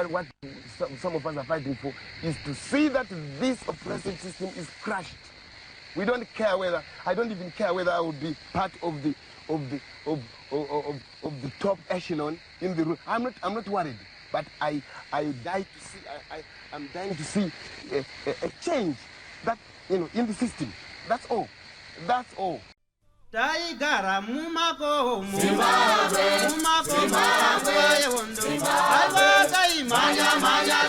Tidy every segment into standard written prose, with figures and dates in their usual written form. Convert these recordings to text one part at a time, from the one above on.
what some of us are fighting for is to see that this oppressive system is crushed. We don't care whether, I don't even care whether I would be part of the top echelon in the room. I'm not worried, but I'm dying to see a change that, in the system. That's all. That's all. Taigara mumako Zimbabwe yondo alwaka imanya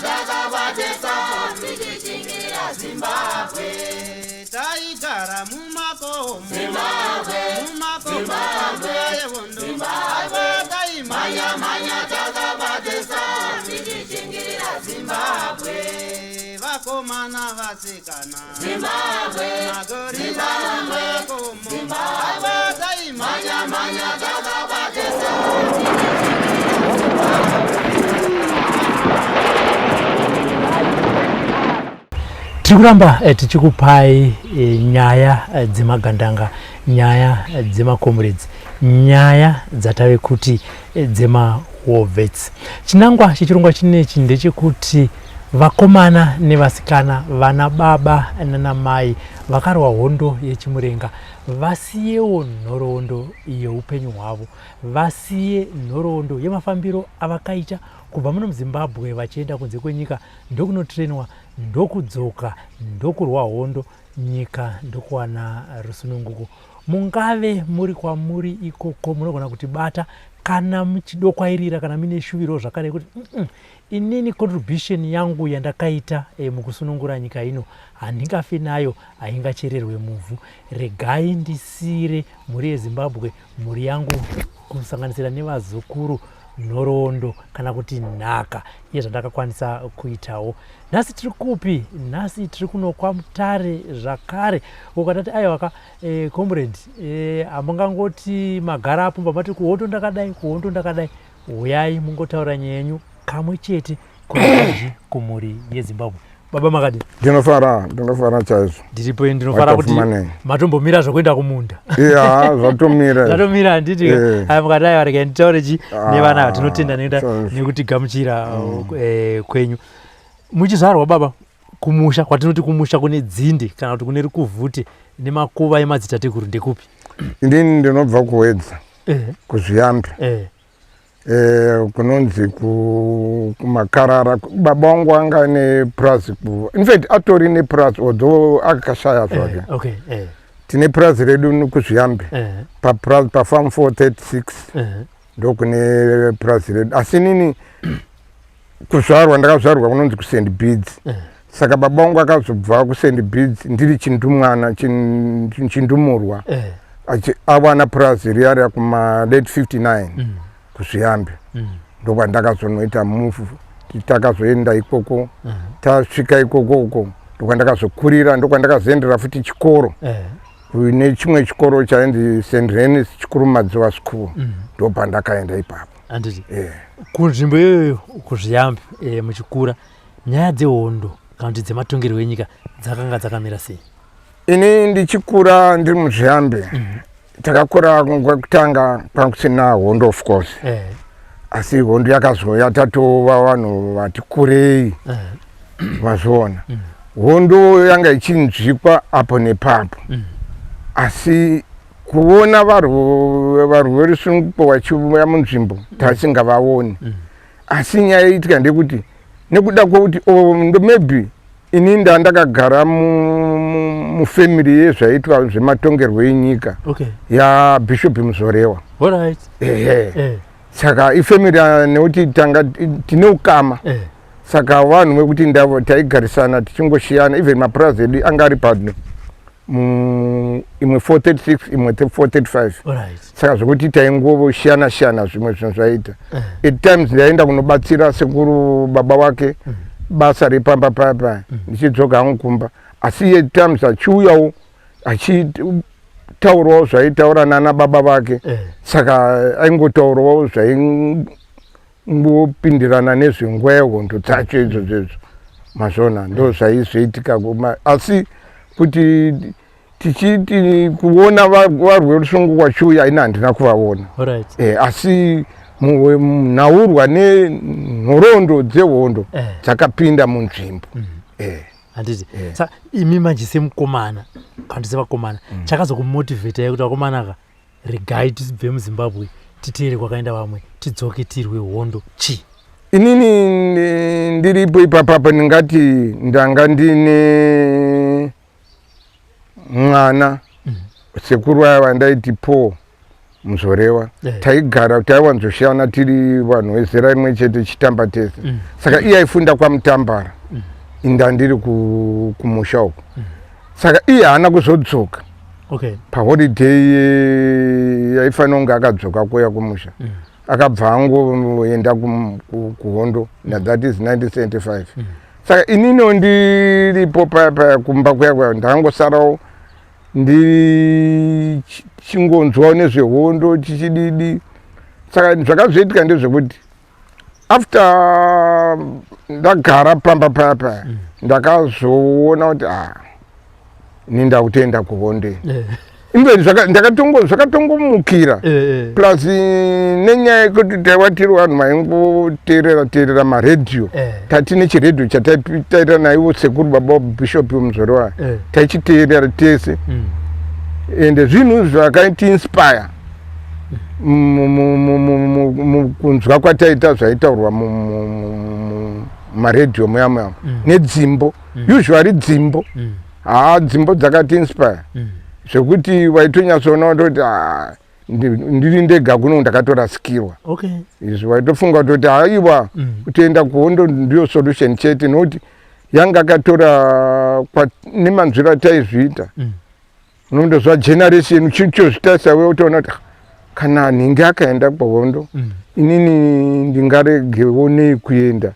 daga batesa tikichingira Zimbabwe taigara mumako Zimbabwe yondo alwaka imanya daga batesa tikichingira Zimbabwe vakomana vasikana Zimbabwe magori mumako Tikuramba tichikupai nyaya dzemagandanga, nyaya dzemakomrades, nyaya dzatave kuti dzemawovets. Chinangwa chechirongwa chinechi ndechekuti vakomana nevasikana, vana baba nana mai vakarwa hondo yechimurenga vasiyewo nhoroondo yeupenyu hwavo, vasiye nhoroondo yemafambiro avakaita kubva muno muZimbabwe vachienda kunze kwenyika, ndokunotrainwa, ndokudzoka, ndokurwa hondo, nyika ndokuwana rusununguko. Mungave muri kwamuri ikoko munogona kuti bata kana muchidokwairira kana mine shuviro zvakare kuti inini contribution yangu yandakaita mukusunungura nyika ino handingafe nayo, haingachererwe muvhu. Regai ndisire muri yeZimbabwe, muri yangu kusanganisira nevazukuru, nhoroondo kana kuti nhaka yezvandakakwanisa kuitawo. Nhasi tiri kupi? Nhasi tiri kuno kwaMutare zvakare. Ukatati aiwa comrade, hamungangoti magara apo pamati kuhondo ndakadai, uyai mungotaura nyaya yenyu kamwe chete kuji kumuri yeZimbabwe. Baba makadi ndinofara chaizvo. Ndiripo ndinofara kuti matombomira zvokuenda kumunda. Zvatomira handiti. Mukati aiwa regai nditaure nevana tinotenda nekuti gamuchira kwenyu. Muchizvarwa baba kumusha, kwatinoti kumusha kune dzinde kana kuti kune rikuvhute nemakuva emadzitateguru ndekupi? Inini ndinobva kuwedza kuzviyambi, kunonzi kumakarara. Baba wangu anga nepurazi, in fact atori nepurazi although akashaya zvake. Tine purazi redu kuzviyambi papurazi pafarm 436 ndokune purazi redu. Asi nini kuzvarwa ndakazvarwa kunonzi kuSt Beeds. Saka baba wangu akazobva kuSt Beeds ndiri chindumwana chindumurwa awana purazi riya kuma late 59 kuzviyambi. Ndokwa ndakazonoita move takazoenda ikoko, tasvika ikoko ndokwa ndakazokurira, ndokwa ndakazoendera futi chikoro kune chimwe chikoro chainzi St Renis Chikurumadziwa School, ndobva ndakaenda ipapo. Kunzvimbo iyoyo kuzviyambi muchikura, nyaya dzehondo kana kuti dzematongerwo enyika dzakanga dzakamira sei? Ini ndichikura ndiri muzviyambi takakura kutanga pakusina hondo of course, asi hondo yakazouya tatova vanhu vati kurei mazviona. Hondo yanga ichinzvikwa apo nepapo, asi kuona varwi verusununguko vachiuya munzvimbo tasingavaoni. Asi nyaya itika ndekuti nekuda kwokuti maybe ini ndandakagara mufamily yezvaitwa zvematongerwo enyika yaBishop Muzorewa. Saka ifamily nekuti tanga tine ukama, saka vanhu vekuti ndavo taigarisana tichingoshiyana, even mapurazi edu anga ari pano imwe 436 imwe 435. Saka zvokuti taingoshiyana zvimwe zvinhu zvaita. At times ndaenda kunobatsira sekuru baba wake basa repamba papa ndichidzoka hangu kumba, asi at times achiuyawo achitaurawo zvaitaura nana baba vake. Saka aingotaurawo zvaingopindirana nezvenguva yehondo dzacho izvozvo mazvona, ndo zvaizoitika. Asi kuti tichiti kuona varwi rusununguko vachiuya ina handina kuvaona. Asi nhaurwa nhorondo dzehondo dzakapinda munzvimbo. Handiti sa imi manje semukomana kana sevakomana chakazokumotivate kuti vakomana aka regai tisibve muZimbabwe titeere kwakaenda vamwe tidzoke tirwe hondo chi. Inini ndiripo ipapapa ndingati ndanga ndine mwana sekuru vaya ndaiti Paul Muzorewa taigara taiwanzoshana tiri vanhu vezera rimwe chete chitamba tese saka iye aifunda kwaMutambara indandiri kumusha uko saka iye haana kuzodzoka paholiday yaifanira kunge akadzoka kuya kumusha akabva angoenda kuhondo that is 1975 saka inino ndiripo paya kumba kuya ndangosarawo ndiri chingonzwawo nezvehondo chichididi saka zvakazoitika ndezvekuti after ndagara pamba paya ndakazoona kuti ninda kutoenda kuhondo imbe zvakatongomukira plus nenyaya yekuti taiva tiri vanhu vaingoteerera maredhiyo tatine chiredhiyo chataitaira naivo sekuru baba Bishop Muzorewa taichiteerera tese ende zvinhu zvakaitiinspire kunzwa kwataita zvaitaurwa mumaredhiyo muyamuyamo nedzimbo usually dzimbo dzimbo dzakatiinspire zvekuti waitonyatsoona kuti ndiri ndega kuno ndakatorasikirwa izvo waitofunga kuti haiwa kutoenda kuhondo ndiyo solution chete nokuti yanga akatora nemanzviro ataizviita unondozva generation chicho zvitaisawe utoona kuti kana nhingi akaenda kuhondo inini ndingaregewo nei kuenda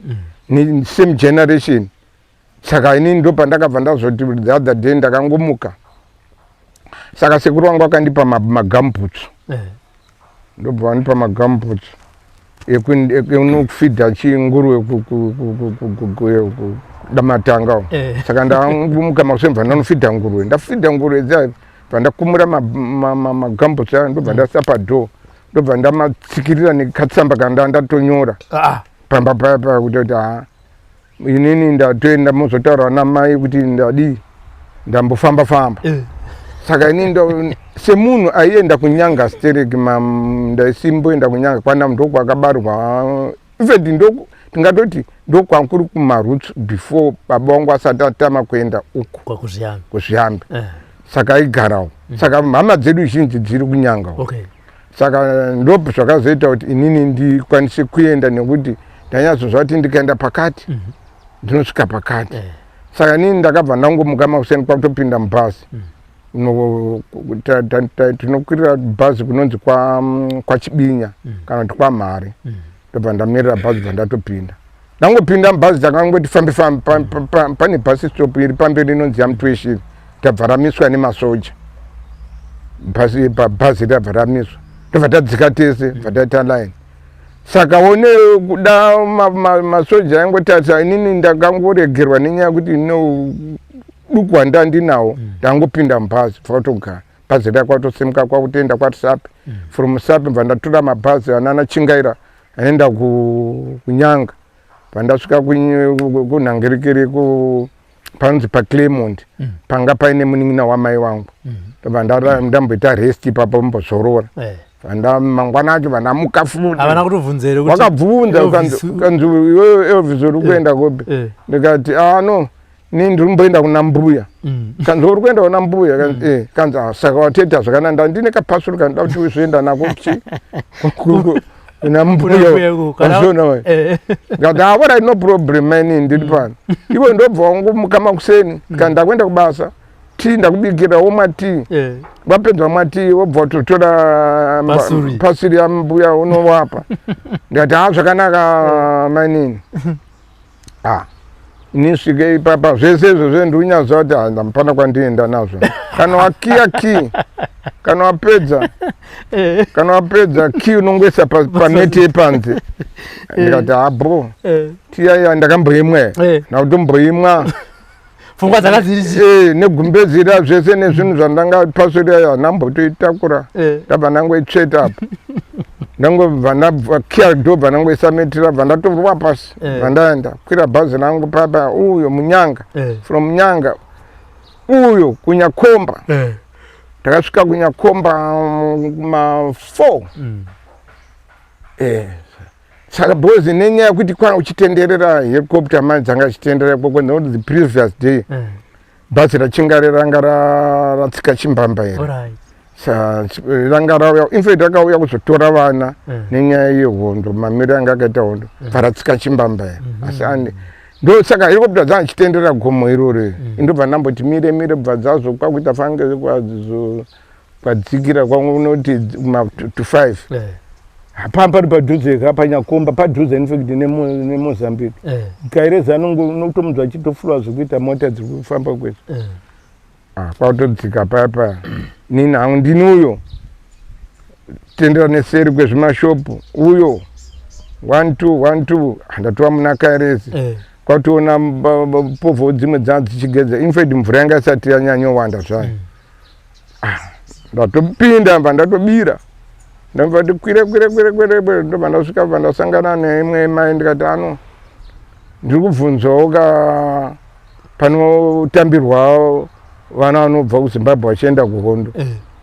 same generation. Saka inini ndo pandakabva ndazoti the other day ndakangomuka saka sekuru wangu akandipa magamboots ndobva vanipa magamboots ekunokufidha chinguruwe damatanga saka ndamuka makusemva ndanofidha nguruwe ndafidha nguruwe dzayo pandakumura magamboots aya ndobva ndasapa door ndobva ndamatsikirira nekatsamba kana ndatonyora pamba paya kuti inini ndatoenda muzotaura namai kuti ndadi ndambofamba saka inini semunhu aienda kunyanga stereki ndaisimboenda kunyanga kwana ndoko akabarwa even tingatoti ndokwankuri kumaroots before baba wangu asati atama kuenda uko kuzviyambi saka aigarawo saka mhama dzedu zhinji dziri kunyanga saka ndopo zvakazoita kuti inini ndikwanise kuenda nekuti ndanyatsoziva kuti ndikaenda pakati ndinosvika pakati saka inini ndakabva ndangomuka makuseni kwakutopinda mubhazi tinokwirira bhazi kunonzi kwaChibinya kana kuti kwaMhare ndobva ndamirira bhazi bva ndatopinda ndangopinda mubhazi takangoti fambe pane bhazi stop iri pamberi inonzi yaMutweshiri tabva ramiswa nemasoja bhazi rabva ramiswa ndobva tadzika tese bva taita line saka one kuda masoja yangotarisa inini ndakangoregerwa nenyaya yekuti duku handandinawo ndangopinda mubhazi fakutogara bhazi raya kwatosemuka kwakutoenda kwatuSapi from Sapi bva ndatora mabhazi anana Chingaira anoenda kunyanga bva ndasvika kunhangirikiri panonzi paClaremont panga paine munin'ina wamai wangu ndobva ndamboita rest ipapo mbozorora mangwana acho vandamuka futi wakabvunza kanzi Elvis uri kuenda kopi ndikati no ni ndiri kumboenda kuna mbuya kanzi uri kuenda kuna mbuya kanzi saka wateta zvakanaka ndandine kapasuru kandoda kuti uzoenda nako kuna mbuya wazviona ngati what I no problem mani ndiri pano iwe ndobva wangomuka makuseni kandi ndakuenda kubasa tii ndakubikira womwa tii wapedza mwa tii wobva watotora pasiri yambuya unowapa ndikati zvakanaka manini nisvike ipapa zvese izvo ndinyaziva kuti ndamupana kwandienda nazvo kana wakiya ki kana wapedza ki unongoisa pameti yepanze ndikati bro tiyaiya ndakamboimwa nakutomboimwa pfungwa dzakadzirisi negumbezira zvese nezvinhu zvandanga pasori yayo ndambotoitakura ndabva ndangoitsveta apa ndango vandakia dhobha nangoisametira vandatorwa pasi vandaenda kwira bhazi rangu papa uyo munyanga from munyanga uyo kunyakomba takasvika kunyakomba ma4 saka bhozi nenyaya yekuti kwanga uchitenderera helicopter manje dzanga chitenderera kwakwe nokuti the previous day bhazi rachinga ranga ratsika chimbamba here ranga rauya infact rakauya kuzotora vana nenyaya yehondo mamiro anga akaita hondo varatsika chimbamba here asi ndo saka helicopter dzanga chitenderera gomo iroro indobva ndamboti mire bva dzazo kwakuita fange kwadzikira kwangu unoti to 5 hapamba ri padhuze kapanyakomba padhuze infact neMozambique kaireza nokutomudzwa achitofura zvekuita mota dziri kufamba kwese kwautodzika paya nini hangu ndini uyo tendera neseri kwezvimashopu uyo 1 handatowa muna kairezi kwatoona povho dzimwe dzanga dzichigedza infact mvura yanga isati yanyanyowanda zvayo ndatopinda mba ndatobira ndabva ndikwire ndobva ndasvika bva ndasangana neimwe mai ndikati ano ndiri kubvunzwawo panotambirwa vana vanobva kuZimbabwe vachienda kuhondo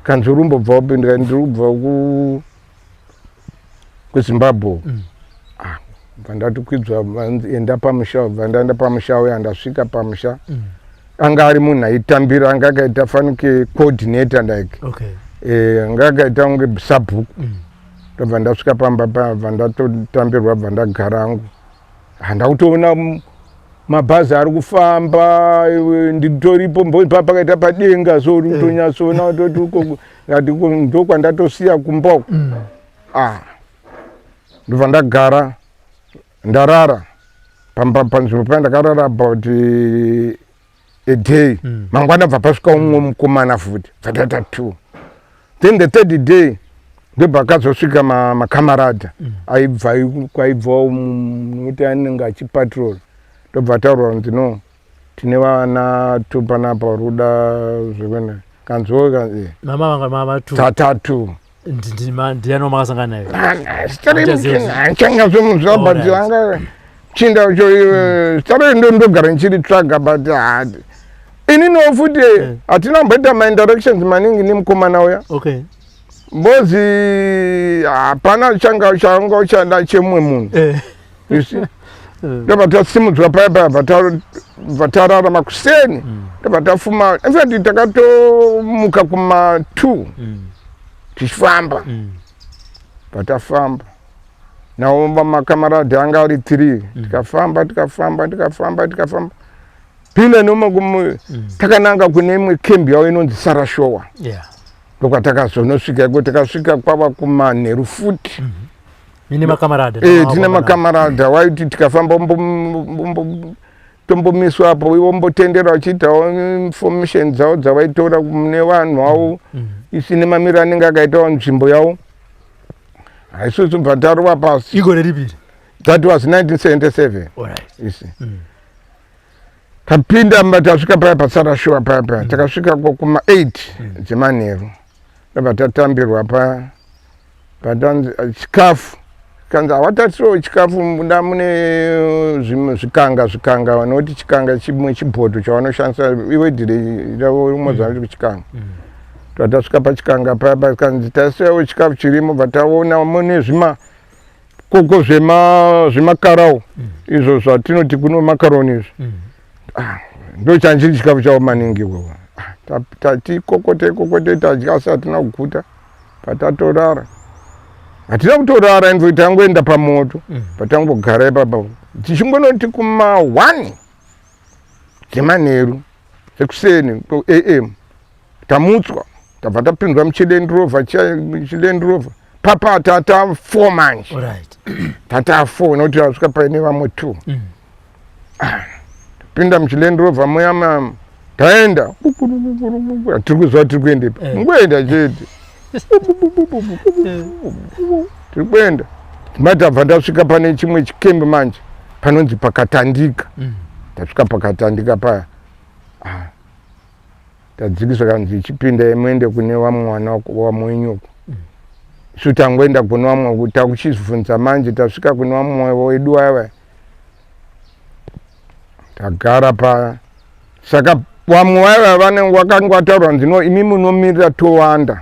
kanzi urumbobva upi ndikati ndiri kubva kuZimbabwe bva ndatikwidzwa enda pamusha bva ndaenda pamusha uya ndasvika pamusha anga ari munhu aitambira anga akaita fanike coordinator like anga akaita kunge sabhuku ndobva ndasvika pamba bva ndatotambirwa bva ndagara hangu handakutoona mabhazi ari kufamba nditoripo pakaita padenga so kutonyatsoona ndokwandatosiya kumba uko ndobva ndagara ndarara panzvimbo pandakarara about a day mangwana bva pasvika umwe mukomana futi dzataita 2 then the third day ndobva akazosvika makamarada kwaibvawo nokuti anenge achipatrol ndobva taurwa kunzi no tine vana tupanapa ruda zvekona kanzwo tatatu ndiano makasangana nayo changa zvemuzvabatianga chinda cho stare ndogara nchiri traga but inino futi hatina mboita ma-interactions maningi nemukomana uya mbozi hapana changa uchada chemumwe munhu ndobva tasimudzwa paya vatarara makuseni ndobva tafuma infact takatomuka kuma2 tichifamba vatafamba nawo makamaradi anga ari 3 tikafamba pina nomwe takananga kune imwe kembi yawo inonzi Sarashowa ndokatakazonosvika iko takasvika kwava kumanheru futi mine makamarada tine makamarada waiti tikafamba tombomiswa apo wombotendera vachiitawo information dzavo dzavaitora mune vanhu avo isine mamiro anenge akaitawo nzvimbo yavo haisusu bva tarowa pasi igore ripiri that was 1977 isi tapinda mba tasvika paya paSarashowa paya takasvika kuma8 dzemanheru ndobva tatambirwa paya chikafu kanzi hawatatirowo chikafu muda mune zvikanga nokuti chikanga chimwe chibhodho chavanoshandisa iwedhire Mozambique chikanga tasvika pachikanga paya kanzi tasiyawo chikafu chirimo bva taona mune zvimakoko zvemakarawo izvo zvatinoti kuno makaroni izvo ndo chanchiri chikafu chavo maningi iwowo tati kokotei tadya asi hatina kuguta patatorara hatina kutorara infact tangoenda pamoto patangogara ipapa tichingoti kuma1 dzemanheru dzekuseni am tamutswa tabva tapinzwa muchiland rover papa tata 4 manje tata 4 nokuti tasvika paine vamwe 2 tapinda muchiland rover muyama taenda tiri kuziva tiri kuendepa ngoenda chete tiri kuenda matabva ndasvika pane chimwe chikembe manje panonzi pakatandika tasvika pakatandika paya tadzikiswa kanzi chipinda muende kune vamwe mwana wamwenyuko sutangoenda kunwa takuchizvunza manje tasvika kunwa mwoyo wedu wewe tagara pa saka wamwe wewe vanenge wakanga wataurwa ndino imi munomirira towanda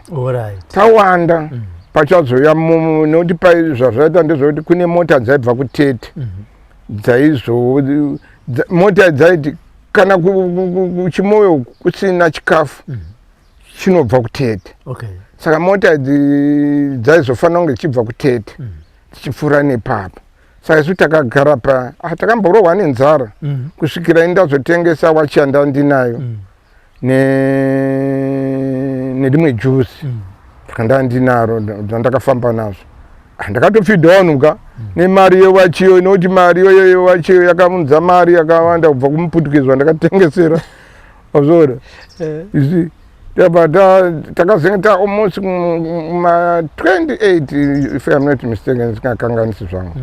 tawanda pachazoya nekuti zvazvaita ndezvekuti kune mota dzaibva kuTete dzaizo mota dzaiti kana kuchimoyo kusina chikafu chinobva kuTete saka mota dzaizofanira kunge dzichibva kuTete dzichipfuura nepapa saka isu takagara pa takamborohwa nenzara kusvikira indazotengesa wachi yandandinayo nerimwe juzi ndandinaro ndakafamba nazvo ndakatopfidhanuka nemari yewachiyo nokuti mari yewachiyo yakamunza mari yakawanda kubva kumuputukizwa ndakatengesera azora isi takazengeta almost ma 28 if I'm not mistaken sikakanganisi zvangu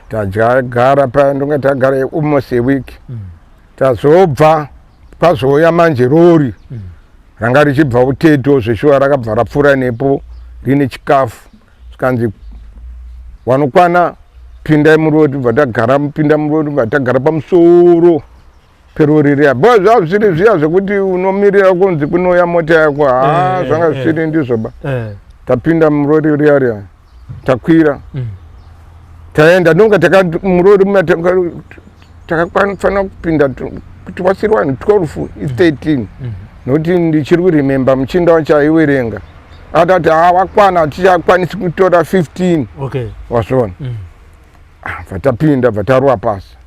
tajagara pa ndonga tagara almost a week tazobva pazoya manje rori ranga richibva kuTete zveshuwa rakabva rapfuura nepo rine chikafu sikanzi wanokwana pinda murori vatagara mupinda murori vatagara pamusoro perori riya bo zvava zviri zviya zvekuti unomirira kunzi kunoya mota yako zvanga zvisiri ndizvoba tapinda murori riya takwira taenda ndonga murori takafanira kupinda kuti wasiriwa 12 is 13 nokuti ndichiri kurememba muchinda wacho aiwerenga atati wakwana tichakwanisi kutora 15 wazvona vatapinda vataruwa pasi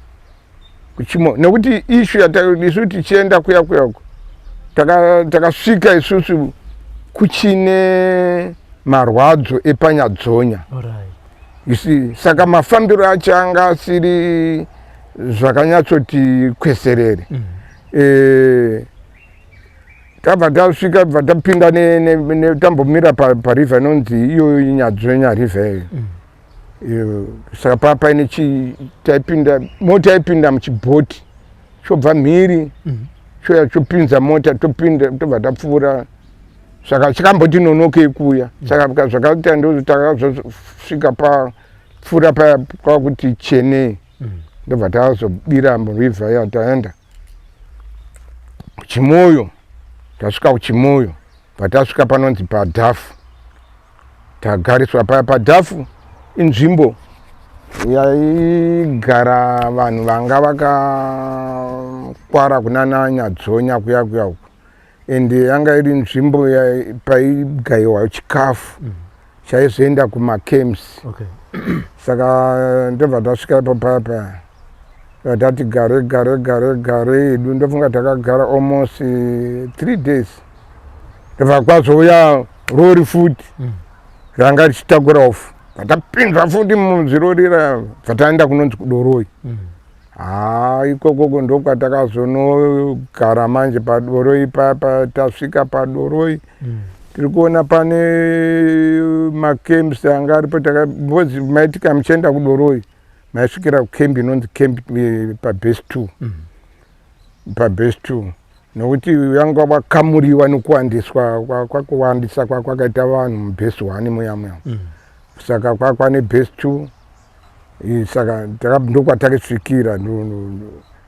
kuchimo nekuti ishu isu tichienda kuyako takasvika isusu kuchine marwadzo epanyadzonya isi saka mafambiro acho anga asiri zvakanyatsoti kweserere tabva tasvika bva tapinda tambomira pariver inonzi iyo Nyadzonya river iyo saka paine taipinda mota yaipinda muchibhoti chobva mhiri choya chopinza mota topinda tobva tapfuura saka chikamboti nonokei kuya saka zvakaita ndo takazosvika papfuura kwakuti Chenei ndobva tazobira muriver ya taenda kuchimoyo tasvika kuchimoyo patasvika panonzi paDhafu tagariswa paya paDhafu inzvimbo yaigara vanhu vanga vakakwara kunana Nyadzonya kuya uko ende yanga iri nzvimbo paigayiwa chikafu chaizoenda kumaCamps saka ndobva tasvika paya tati gare edu ndofunga takagara almost 3 days ndobva kwazouya rori futi ranga richitakura ofu vatapinzwa futi muzirori vataenda kunonzi kuDoroi ikoko ndokwatakazonogara manje paDoroi papa tasvika paDoroi tiri kuona pane maCamps anga aripo because maitika muchienda kuDoroi maisvikira kukembi inonzi kembi pabase 2 nokuti yanga vakamuriwa nekuwandiswa kwakuwandisa kwakaita vanhu mubase 1 muya saka kwakwane base 2 saka ndokwatakasvikira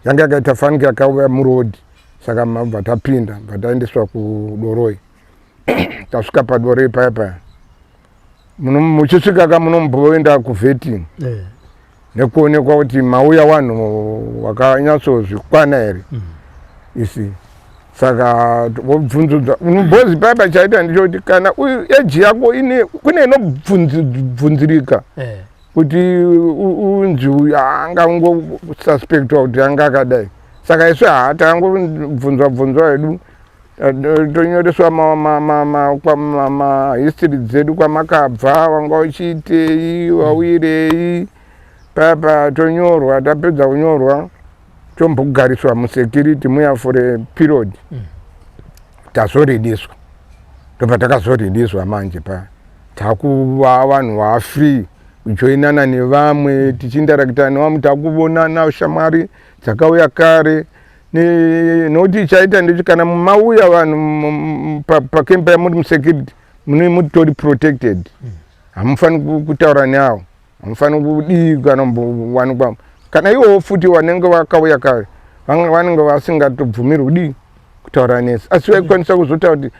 yanga yakaita fanike yakauya murodi saka mabva tapinda bva taendeswa kuDoroi tasvika paDoroi paya muchisvika munomboenda kuvetting nekuonekwa kuti mauya vanhu vakanyatsozvikwana here isi saka vobvunzudza mbozi papa chaita ndichoti kana eji yako kune inobvunzirika kuti unzi uyu anga ungosuspektwa kuti anga akadai saka isu tangobvunzwa hedu tonyoreswa mahistory dzedu kwamakabva wanga uchiitei wawirei papa tonyorwa tapedza kunyorwa tombogariswa musecurity muya for a period tazorediswa ndobva takazorediswa manje takuva vanhu vafree kujoinana nevamwe tichindarakita nevamwe takuvonana ushamwari dzakauya kare nokuti chaita ndechiti kana mauya vanhu pakemba yamuri musecurity mune mutori protected. Hamufani kutaura nawo. Hamufani kudii kana mbowanikwa. Kana iwo futi wanenge vakauya kare. Vanenge vasingatobvumiri kudii kutaura nesi. Asi vaikwanisa kuzotaura kuti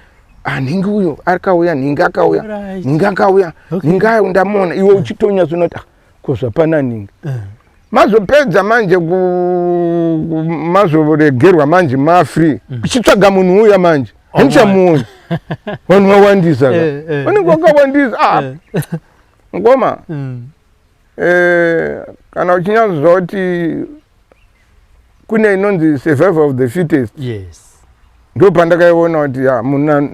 nhingi uyo akauya, nhingi akauya, nhingi akauya, nhingi ayo ndamona. Iwe uchitonya zvinoti kozvapana nhingi. Mazopedza manje mazoregerwa manje mafree. Kuchitsvaga munhu uya manje. Handichamuoni. Vanhu vawandisa. Vanenge vakawandisa. Ngoma. Kana uchinyazoti kune inonzi survival of the fittest. Yes. Ndo pandakaiona kuti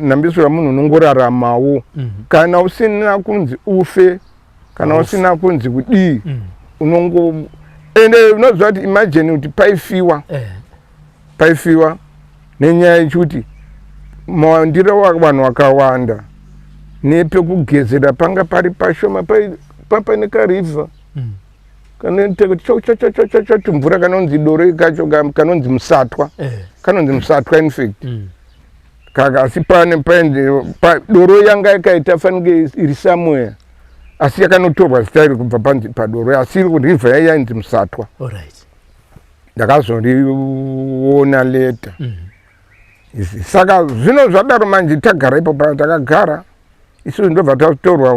nambisura munhu unongoraramawo. Kana usina kunzi ufe, kana usina kunzi kudii, unongo ende unoziva kuti imagine kuti paifiwa nenyaya yekuti mawandiro vanhu vakawanda nepekugezera panga pari pashoma pane kariva kanoti mvura kanonzi doro kacho kanonzi musatwa kanonzi musatwa in fact asi pane doro yanga yakaita fanike iri somewhere asi yakanotorwa zita iri kubva padoro asi river yainzi musatwa. Ndakazoriona leta. Saka zvino zvadaro manje tagara ipo takagara isusu ndobva tatorwa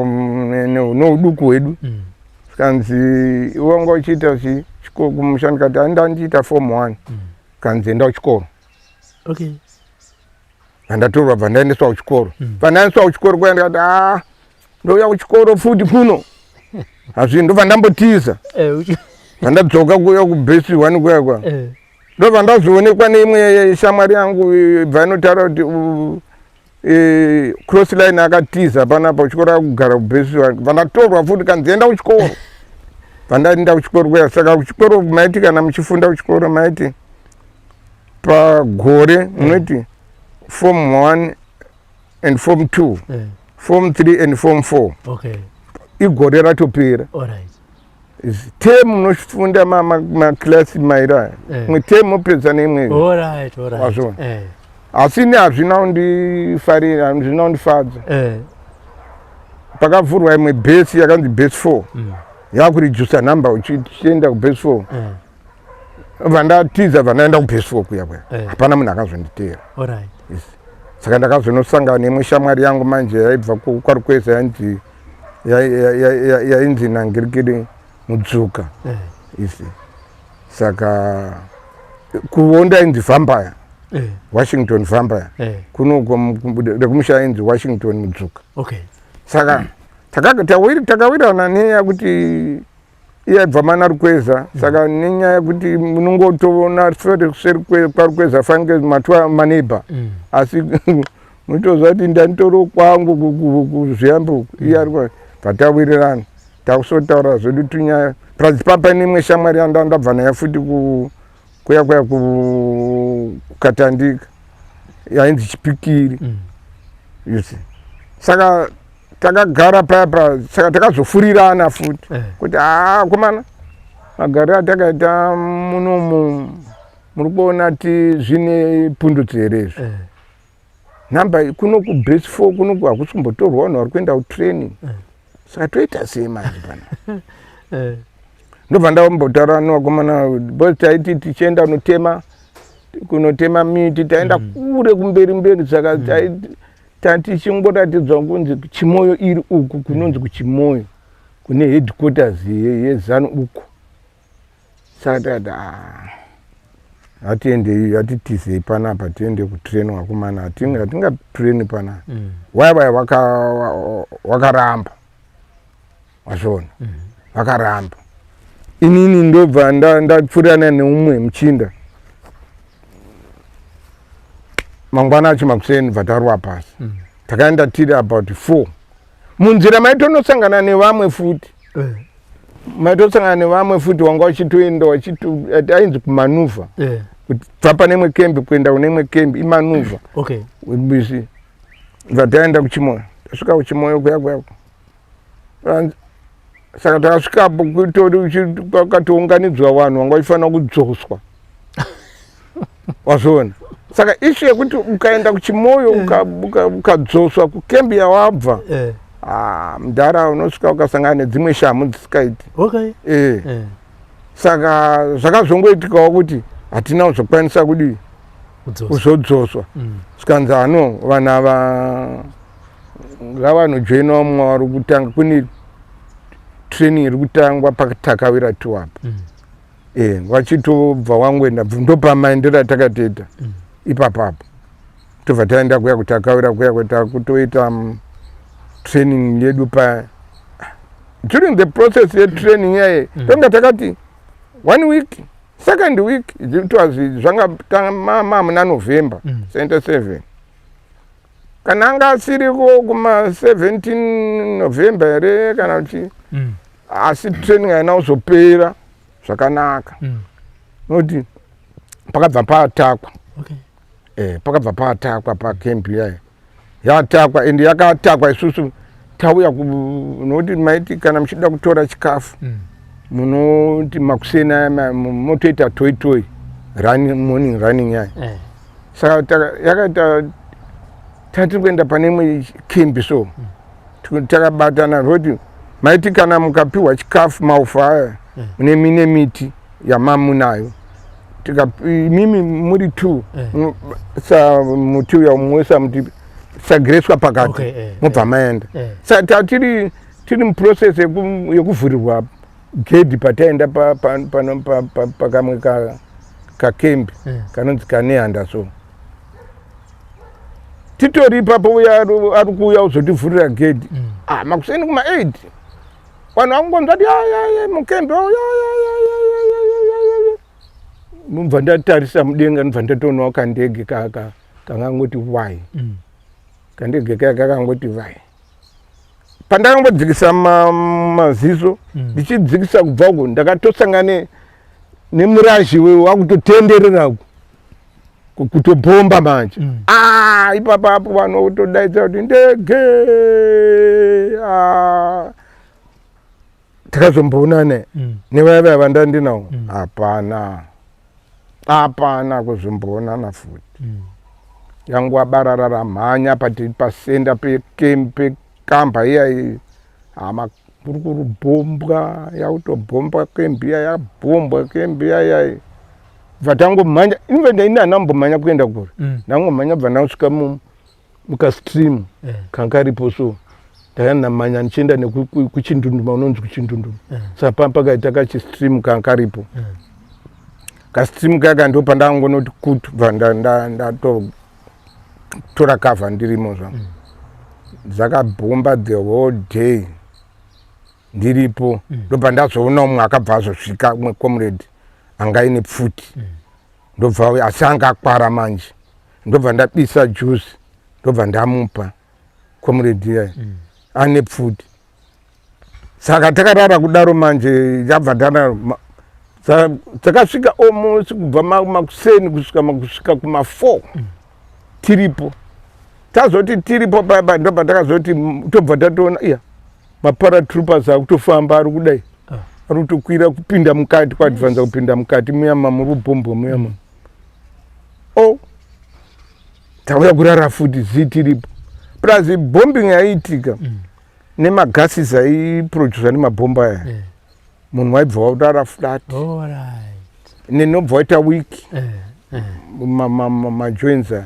nouduku hwedu kanzi iwanga uchiita chikoro kumushandi kati andandiita form 1 kanzi enda kuchikoro. Andatorwa bva ndaendeswa kuchikoro. Pandaendeswa kuchikoro kwaenda kati ndouya kuchikoro futi kuno. Hazvi ndobva ndambotiza. Vandadzoka kuuya kubhesi 1 kuyakwa. Ndobva ndazoonekwa neimwe shamwari yangu bva inotaura kuti cross line akatiza panapa kuchikoro akugara kubhesi 1. Vandatorwa futi kanzi enda kuchikoro. Vandaenda kuchikoro kuya. Saka kuchikoro maiti kana muchifunda kuchikoro maiti pagore munoti form 1 and form 2. Form 3 and form 4. Igore ratopera. Term unofunda maklasi maira. Term upedza neimwe. Asi hazvina kundifarira, hazvina kundifadza. Pakavhurwa imwe bhesi yakanzi bhesi 4. Yakurijusa number uchienda kubhesi 4. Vandatiza vandaenda kubhesi 4 kuya. Hapana munhu akazonditeera. Saka ndakazonosangana nemwe shamwari yangu manje yaibva kwarukweza yainzi Nangirikiri Mudzuka. Saka kuonda inzi Vampire. Washington Vampire. Kuno rekumusha inzi Washington Mudzuka. Saka takawirana nenyaya kuti iyaibva Manarukweza. Saka nenyaya yekuti munongotoona kuseri kwarukweza fanike matwa maneighbor. Asi mutoziva kuti ndanditoriwo kwangu kuzviyambo iyarikwa patawirirana takusotaura zvedu tunyaya plus papa nemwe shamwari yandabva naye futi kuya kukatandika yainzi Chipikiri. Saka takagara papa saka takazofurirana futi kuti komana magari atakaita munomu muri kuona ti zvine pundutso here izvi namba kuno kubhesi 4 kuno hakusumbotorwa vanhu vari kuenda kutraining. Saka toita sei manje pana ndobva ndambotaura nevakomana because taiti tichienda kunotema miti taenda kure kumberi saka tichingoratidzwa kunzi Chimoyo iri uku kunonzi kuChimoyo kune headquarters yeZANU uku. Saka tati hatitizei panapa tiende kutrain vakomana hatingatraini panapa. Waya wakaramba wazvona vakaramba. Inini ndobva ndapfurirana neumwe muchinda mangwana acho makuseni bvatarwa pasi. Takaenda tiri about 4 munzira maitonosangana nevamwe futi. Maitosangana nevamwe futi wanga uchitoenda ainzi kumanuva. Kubva pane imwe kembi kuenda kune imwe kembi imanuva. Bisi vataenda kuChimoyo. Tasvika kuChimoyo kuya. Saka takasvikapo kwakatounganidzwa vanhu vanga vachifanira kudzoswa. Wazvona. Saka issue yekuti ukaenda kuchimoyo ukadzoswa kukembi yawabva mudhara unosvika ukasangana nedzimwe shamu dzisikaiti. Saka zvakazongoitikawo kuti hatina kuzokwanisa kudi kuzodzoswa. Sikanzi ano vanhu ava ngavanojoinawo mumwe vari kutanga, kune training iri kutangwa patakawira tu apa. Wachitobva wangoenda ndopamaendera takatoita ipapapo. Tobva taenda kuya kutakawira kuya kuita kutoita training yedu pa during the process ye training yaye tonga takati 1 week, 2nd week, it was zvanga muna November 27. Kana anga asiriko kuma 17 November ere kana uchi asi training yana uzopera zvakanaka. Noti pakabva patakwa. Pakabva patakwa pa camp yaye. Yatakwa ende yakatakwa isusu tauya noti maiti kana mchida kutora chikafu. Munoti makusena motoita toy morning running yaye. Saka yakaita tati kuenda pane camp so. Takabatana roti maiti kana mukapiwa chikafu maufa mune miti yamamunayo. Mimi muri 2 sa muti ya umwesa muti sagreswa pakati mubva maenda. Saka tiri muprocess yekuvhurirwa gate pataenda pakamwe kakembi kanonzi kanehanda so. Titori ipapo uya ari kuuya uzotivhurira gate. Makuseni kuma 8 vanhu vangonzvati mukembi mubva ndatarisa mudenga ndibva ndatoonawo kandege kakangoti wai. Kandege kaya kakangoti vai. Pandakangodzikisa maziso ndichidzikisa kubva uko ndakatosangana nemurashi wakutotenderera kutobhomba manje. Ipapapo vanhu votodaidza kuti ndege. Takazomboonana nevaya vandandinawo hapana kuzomboonana futi. Yangu abararara mhanya pasenda pekamba iyayi kuri kurubhombwa yautobhomba kembi iya yabhombwa kembi iya bva tangomhanya inve ndaina ndambomhanya kuenda kuri ndangomhanya bva ndasvika mukastream kankaripo so ndakaenda mhanya nichienda nekuchindunduma unonzi kuchindunduma. Saka pakaita kachistream kankaripo kastream kaka ndo pandangonoti kutu bva ndatotora cover ndirimo zvangu. Dzakabhomba the whole day ndiripo. Ndobva ndazoona umwe akabva azosvika umwe comrade anga ine pfuti. Ndobva asi anga akwara manje. Ndobva ndabisa juice ndobva ndamupa comrade iya ane pfuti. Saka takarara kudaro manje yabva ndana dzakasvika almost kubva makuseni kusvika kuma 4 tiripo. Tazoti tiripo baba ndobva takazoti tobva tatoona maparatroopers akutofamba ari kudai ari kutokwira kupinda mukati kwadvanza kupinda mukati muyama muri kubhombo muyama. Tauya kurara futi zitiripo plus bombing yaiitika nemagases aiprodusa nemabhomba aya. Munhu waibva waurara flat nenobva waita wiki majoints aya.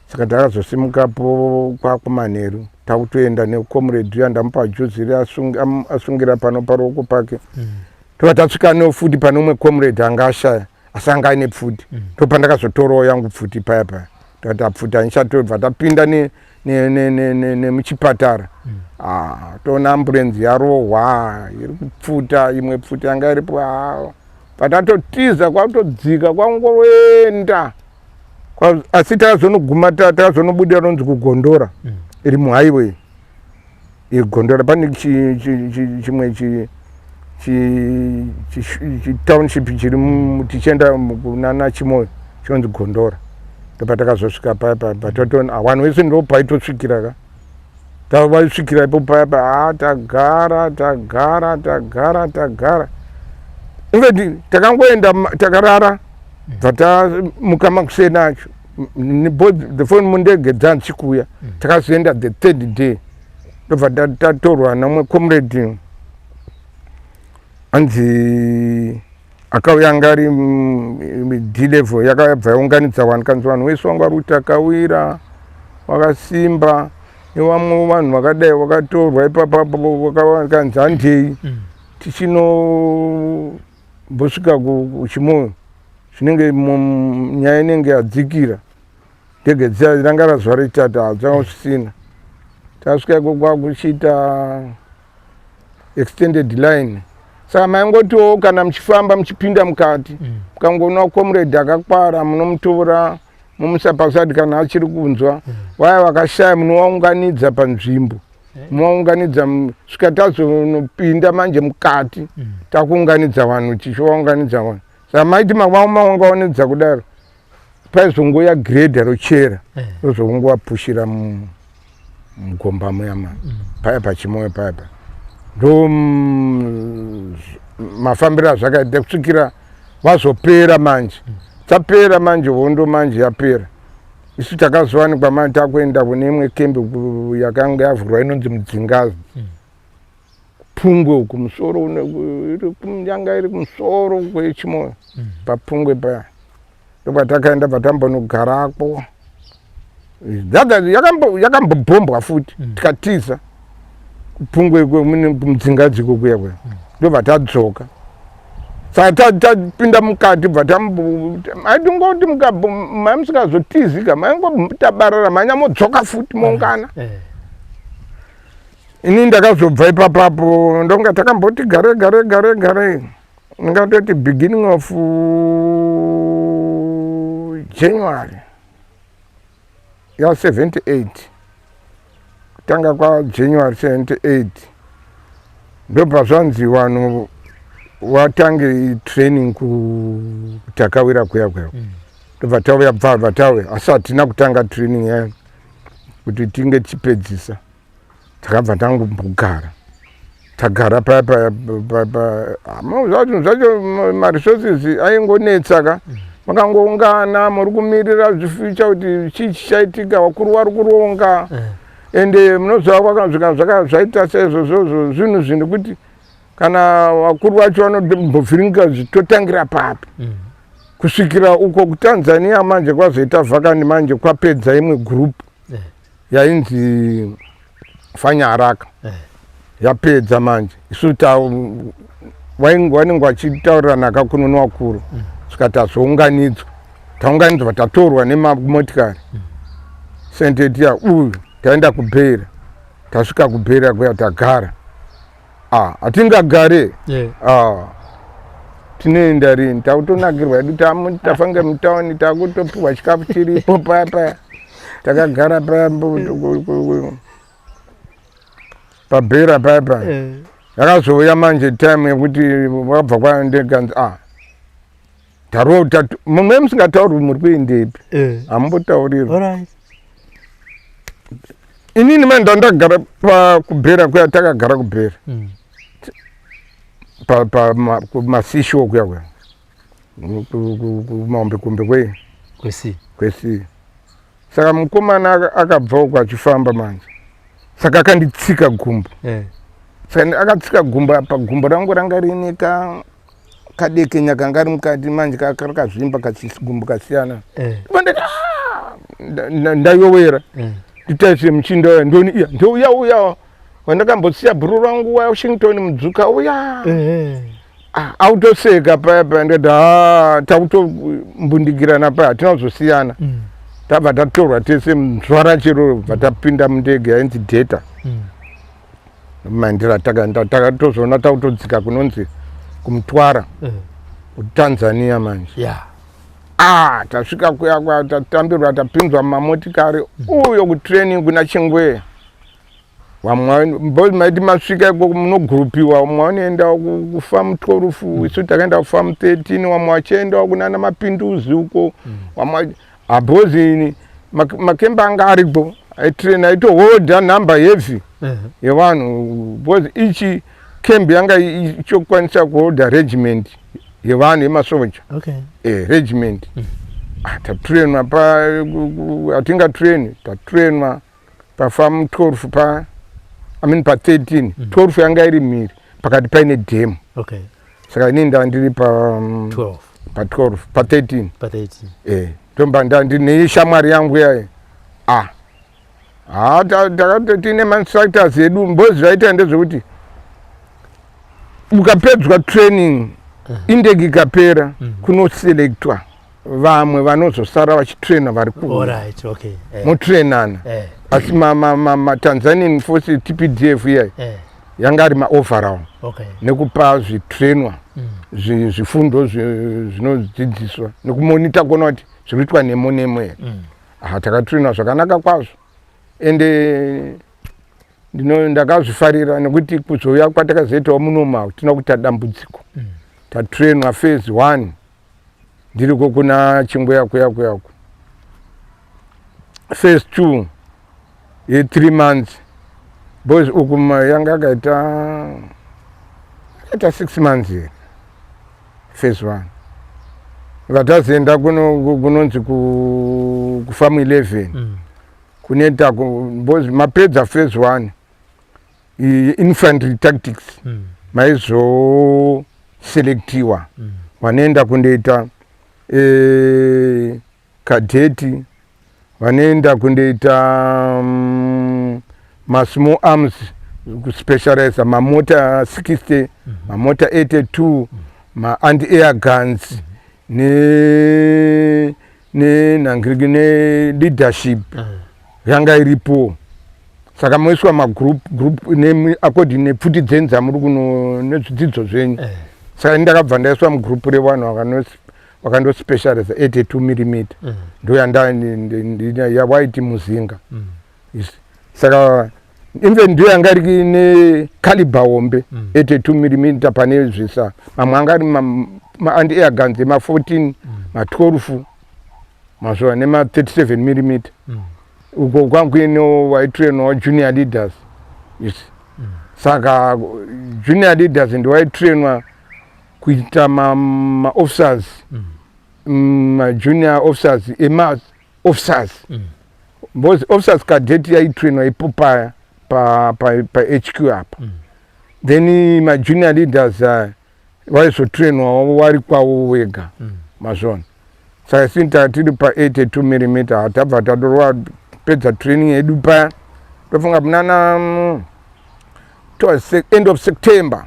Saka takazosimukapo kwakumanheru takutoenda necomrade uya ndamupa juzi asungira pano paruoko pake. Tova tasvika neo futi pane umwe comrade anga ashaya asi anga aine pfuti. Ndopandakazotorawo yangu pfuti paya paya takati apfuti hanichatobva tapinda nemuchipatara. Toona ambulance yarohwa iri kupfuta imwe pfuti yanga iripo. Patatotiza kwakutodzika kwangoenda asi takazonoguma takazonobudira nonzi kugondora iri muhighway. Igondora pane chimwe township chiri tichienda kunana Chimoyo chinonzi Gondora. Ndopatakazosvika paya patatoona vanhu vese ndopaitosvikira ka. Tavasvikira ipo paya tagara. Infact takangoenda takarara vata mukama kusenacho the phone mundege dzanchikuya takazoenda the third day ndobva tatorwa namwe comrade anzi akauya ngari D-level yakabva yaunganidza vanhu kanzi vanhu wese wanga vari kuti akawira wakasimba nevamwe vanhu vakadai vakatorwa ipapapo kanzi handei tichinombosvika kuchimoyo zvinenge nyaya inenge yadzikira ndege ranga razuva rechitatu hadzangasvisina tasvika kwakuchiita extended line saka maingotiwo kana muchifamba muchipinda mukati mukangoona comrade akakwara munomutora mumusa pasati kana achiri kunzwa vaya vakashaya munovaunganidza panzvimbo muvaunganidza svika tazonopinda manje mukati takuunganidza vanhu tichivaunganidza vanhu saka maiti maunganidza kudaro paizongoya grade rochera rozongovapushira mugomba muyama paya pachimoyo payapa ndo mafambiro azvakaita kusvikira vazopera manje tapera manje hondo manje yapera isu takazowanikwa manje takuenda kune imwe kembe yakanga yavhurwa inonzi Mudzingazi Pungwe kumusoro yanga iri kumusoro kwechimoyo paPungwe paya ndobva takaenda patambonogarako yakambobhombwa futi tikatiza kupungwe kumudzingazi kokuya kwe ndobva tadzoka saka tapinda mukati bva matingoti mamusikazotizika maingotabarara manyamodzoka futi moungana ini ndakazobva ipapapo ndonga takamboti gare ndingatoti beginning of January ya 78 kutanga kwa January 78 ndobva zvanzi vanhu watange training kutakawira kuya ndobva tauya bva tauya asi hatina kutanga training yayo kuti tinge tipedzisa takabva tangombogara tagara paya zvacho maresources aingonetsaka makangoungana muri kumirira zvificha kuti chii chichaitika vakuru vari kuronga ende munozva kwakazvika zvaita saizvozvozvo zvinhu kuti kana vakuru vacho vanombovhiringa zvitotangira papi kusvikira uko kuTanzania manje kwazoita vhakani manje kwapedza imwe group yainzi Fanyaraka yapedza manje isu wanenge vachitaurira nakakuno nevakuru svika tazounganidzwa taunganidzwa tatorwa nemamotikari sentetia uyu taenda kuBhera tasvika kuBhera kuya tagara hatingagare tinoenda rini takutonakirwa edu tafange mutauni takutopiwa chikafu chiripo paya takagara paya paBhera paya yakazouya manje time yekuti wakabva kwaendekanzi mumwe musingatauri muri kuendepi hamumbotaurirwa inini manje ndandagara kuBhera kuya takagara kuBhera kumasisho kuya kumahombekombe kwesi saka mukomana akabva uko achifamba manje saka akanditsika gumbo saka akatsika gumbo pagumbo rangu ranga rine kadekenya kanga ri mukati manje kakazvimba kachigumbo kasiyana ndayowera nditaise muchinda uya ndoni iya ndouya wandakambosiya bhuru rangu Washington mudzuka uya autoseka paya ndati takutombundikirana paya hatinazosiyana tabva tatorwa tese muzvara chero bva tapinda mundege yainzi Delta mandira takatozoona takutodzika kunonzi kumutwara kuTanzania manje tasvika kuya tatambirwa tapinzwa mumamotikari uyo kutraining kuna Chingweya maiti masvika iko munogurupiwa mwe vanoenda kufamu 12 isu takaenda kufamu 13 wamwe vachiendawo kunana Mapinduzi uko abhozini makembe anga aripo aitrain aitohodha nhamba heavy yevanhu because ichi kembe yanga ichokwanisa kuhodha regiment yevanhu yemasoja regiment tatrainwa hatingatraini tatrainwa pafam 12 pa 13 12 yanga iri mhiri pakati paine dhemu saka inini ndandiri pa 12 pa 13 tomba ndandine shamwari yangu yaye tine mainstructors edu mbozi zvaita ndezvekuti ukapedzwa training indege ikapera kunoselektwa vamwe vanozosara vachitraina vari mutrainana asi matanzanian forces TPDF iyayi yanga ari maoverall nekupa zvitrainwa zvifundo zvinodzidziswa nekumonita kuona kuti zvikuitwa nemo here takatrainwa zvakanaka kwazvo ende ndakazvifarira nekuti kuzouya kwatakazoitawo munoma tina kuita dambudziko tatrainwa phase 1 ndiriko kuna chingwe yako phase 2 ye3 months boys ukuma yanga akaita 6 months here phase 1 ngatazienda kunonzi kufamu 11 kuneta boys mapedza phase 1 infantry tactics maizo selectiwa wanoenda kundoita kadeti vanoenda kundoita masmall arms kuspecialize mamota 60 mamota 82 ma-anti-air guns nenhangiriki ne-leadership yanga iripo saka moiswa magroup according nepfuti dzenza muri kuno nezvidzidzo zvenyu saka ndakabva ndaiswa mugroup revanhu vakandospecialize 82mm ndo yawaiti muzinga saka even ndiyo yanga iri necaliber hombe 82mm pane zvisa mamwe anga ari ma-anti-air guns ema14 ma12 mazvova nema37mm uko kwangu ino waitrainwa junior leaders saka junior leaders ndiwaitrainwa kuita ma-officers ma-junior officers ema-officers because officers cadet yaitrainwa ipo pa HQ apa then ma-junior leaders waizotrainwa wari kwavo wega mazvona saka sinta tiri pa 82mm hatabva tadorwa pedza training yedu paya tofunga munana end of September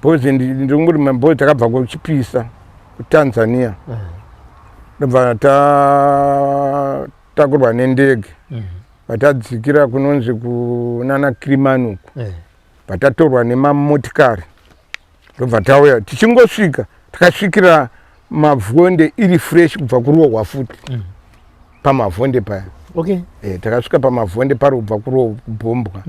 because ndinguri mambo takabva kuchipisa kuTanzania ndobva takurwa nendege vatadzikira kunonzi kunana Kilimanuku vatatorwa nemamotikari ndobva tauya tichingosvika takasvikira mavhonde iri fresh kubva kurohwa futi pamavhonde paya takasvika pamavhonde pari kubva kurohwa kubombwa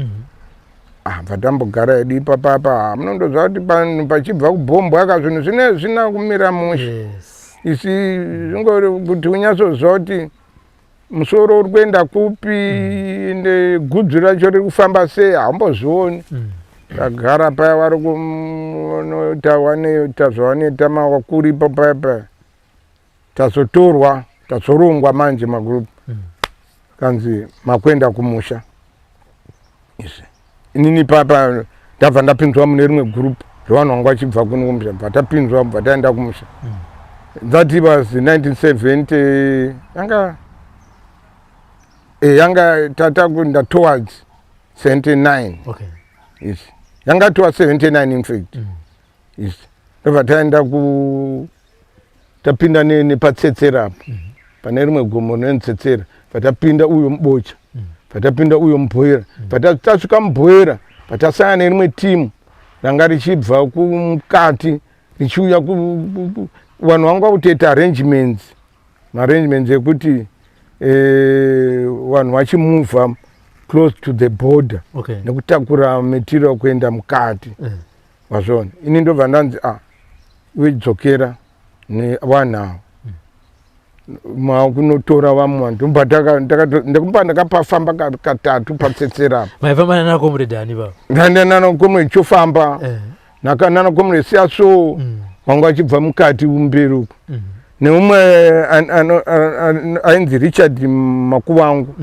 vatambogara edu ipapapa munondoziva kuti panhu pachibva kubombwa aka zvinhu zvina kumira mushe isi zvingori kuti unyatsoziva kuti musoro uri kuenda kupi ende gudzi racho riri kufamba sei hambozvioni tagara paya vari tazvanoita mawakuripo paya paya tazotorwa tazorongwa manje magrupu kanzi makwenda kumusha inini papa ndabva ndapinzwa mune rimwe gurupu revanhu vanga vachibva kuno kumusha bva tapinzwa bva taenda kumusha that was 1970 yanga tatakunda towards 79 yes yanga towards 79 in fact yes ndobva taenda tapinda nepatsetsera apo pane rimwe gomo nentsetsera vatapinda uyo mubocha vatapinda uyo mubhoera vatasvika mubhoera vatasangana nerimwe timu ranga richibva kumukati richiuya vanhu vanga kutoita arrangements ekuti vanhu vachimuvha close to the border nekutakura material kuenda mukati wazvona ini ndobva ndanzi wedzokera nevanhu kunotora vamwe vanhu ndokumba ndakapafamba katatu patsetsera apo maifamba nana comrade ani baba nana comrade chofamba nana comrade siaso wanga achibva mukati umberi uko neumwe ainzi Richard Makuvangu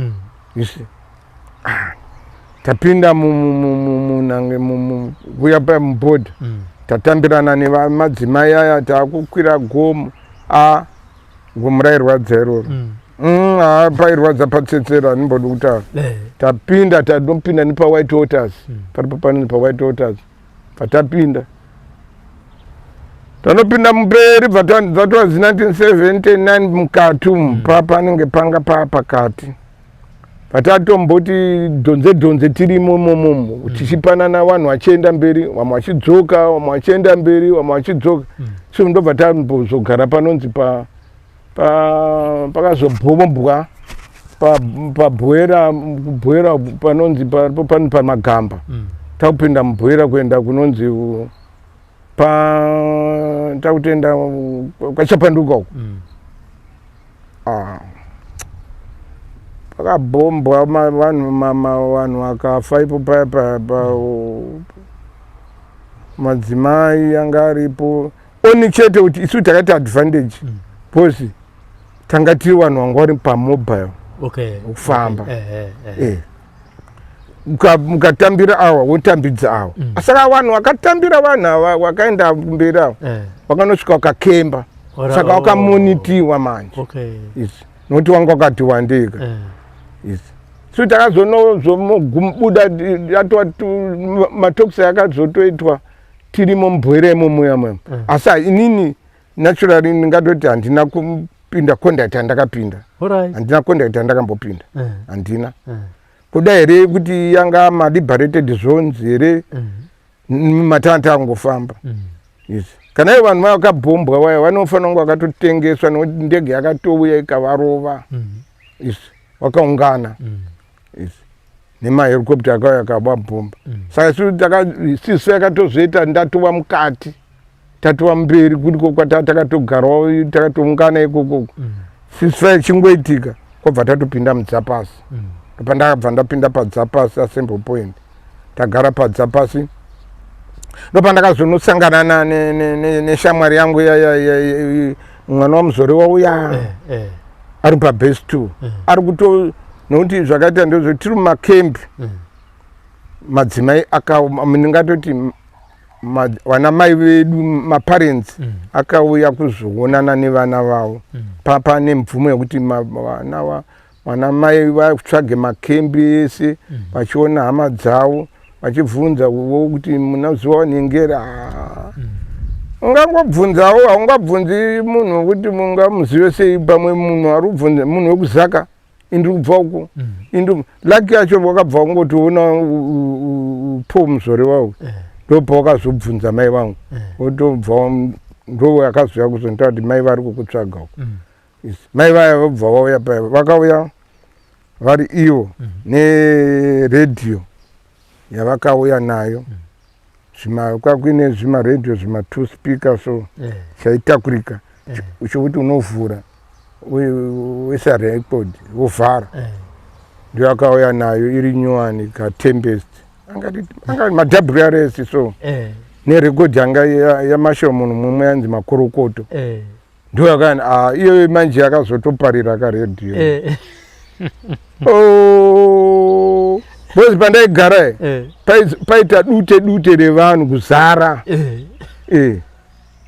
tapinda kuya pamubhodha tatambirana nemadzimai aya takukwira gomo gomo rairwadza iroro pairwadza patsetsera nimbodi kutaura tapinda tanopinda nepaWhite Waters paripo panini paWhite Waters patapinda tanopinda mberi bvatova 1979 mukati panenge panga pakati patatomboti donze tirimo momo tichipanana vanhu vachienda mberi vamwe vachidzoka vamwe vachienda mberi vamwe vachidzoka so ndobva tambozogara panonzi pakazobhombwa pabwera panonzi pani pamagamba takupinda mubwera kuenda kunonzi takutenda kwachapanduka uko pakabhombwa vanhu vakafa ipo paya madzimai anga aripo oni chete kuti isu takati advantage posi tanga tiri vanhu vanga vari pamobile kufamba mukatambira awa wotambidza awa saka vanhu vakatambira vanhu ava vakaenda mberi avo vakanosvika vakakemba saka wakamonitiwa manje nokuti wanga wakati wandika so takazonobuda atova matokisi akazotoitwa tirimo mubweremo muya asi inini naturally ndingatoti handina kupinda conduct handakapinda handina conduct handakambopinda handina kuda here kuti yanga maliberated zones here matanda angofamba kana ivo vanhu vakabhombwa vaya vanofanira kunge vakatotengeswa nokuti ndege yakatouya ikavarova vakaungana nemahelicopter akauya akavabhomba saka sisu yakatozoita ndatova mukati tatova mberi kuti takatogarawo takatoungana ikoko sisfa ichingoitika kwabva tatopinda mudzapasi ndopandakabva ndapinda padzapasi assembly point tagara padzapasi ndopandakazonosangana neshamwari yangu mwana wamuzore wauya ari pabase 2 ari kuto nokuti zvakaita ndozvo tiri mumakembi madzimai ndingatoti vana mai vedu maparents akauya kuzoonana nevana vavo pane mvumo yekuti vana mai vatsvage makembi ese vachiona hama dzavo vachibvunza kuti munaziva nyengera ungangobvunzawo haungabvunzi munhu wekuti mungamuzive sei pamwe munhu ari kubvunza munhu wekuzaka indiri kubva uko laki yacho wakabva kungotiona po muzore wavo ndopa wakazobvunza mai vangu wotobva ndo akazoya kuzonita kuti mai vari kukutsvaga uko mai vaya vobva vauya paya vakauya vari ivo neredhiyo yavakauya nayo kwakuine zvimaredhiyo zvima 2 speaker so chaitakurika chokuti unovhura wesarecord wovhara ndio akauya nayo iri nyowani katempest angati ma-WRS so nerekodhi anga yamasho munhu mumwe yanzi makorokoto ndio akani iyo manje yakazotoparira karedhiyo bozi pandaigara paita dute revanhu kuzara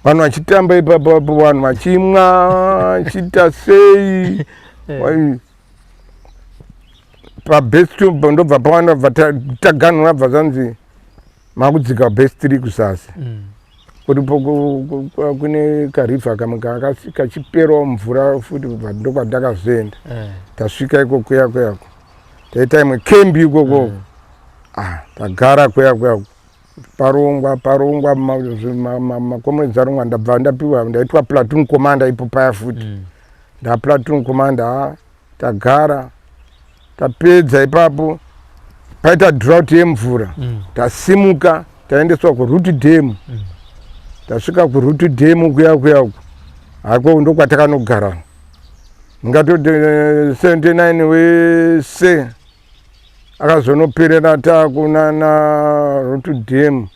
vanhu vachitamba ipapo vanhu vachimwa vachiita sei pabest ndobva pawanda bva taganhura bva zanzi makudzika best 3 kusasi kuripo kune karifa kamwe kachiperawo mvura futi kubva ndokwandakazoenda tasvika ikoko yako taita imwe kembi ikoko tagara kweyako parongwa makomwedzi arongwa ndabva ndapiwa ndaitwa platoon commander ipo paya futi ndaplatoon commander tagara tapedza ipapo paita drought yemvura tasimuka taendeswa kuRoot Dam tasvika kuRoot Dam kuyako hako ndokwatakanogara ngatoti 79 wese akazonoperera takunana Root Dam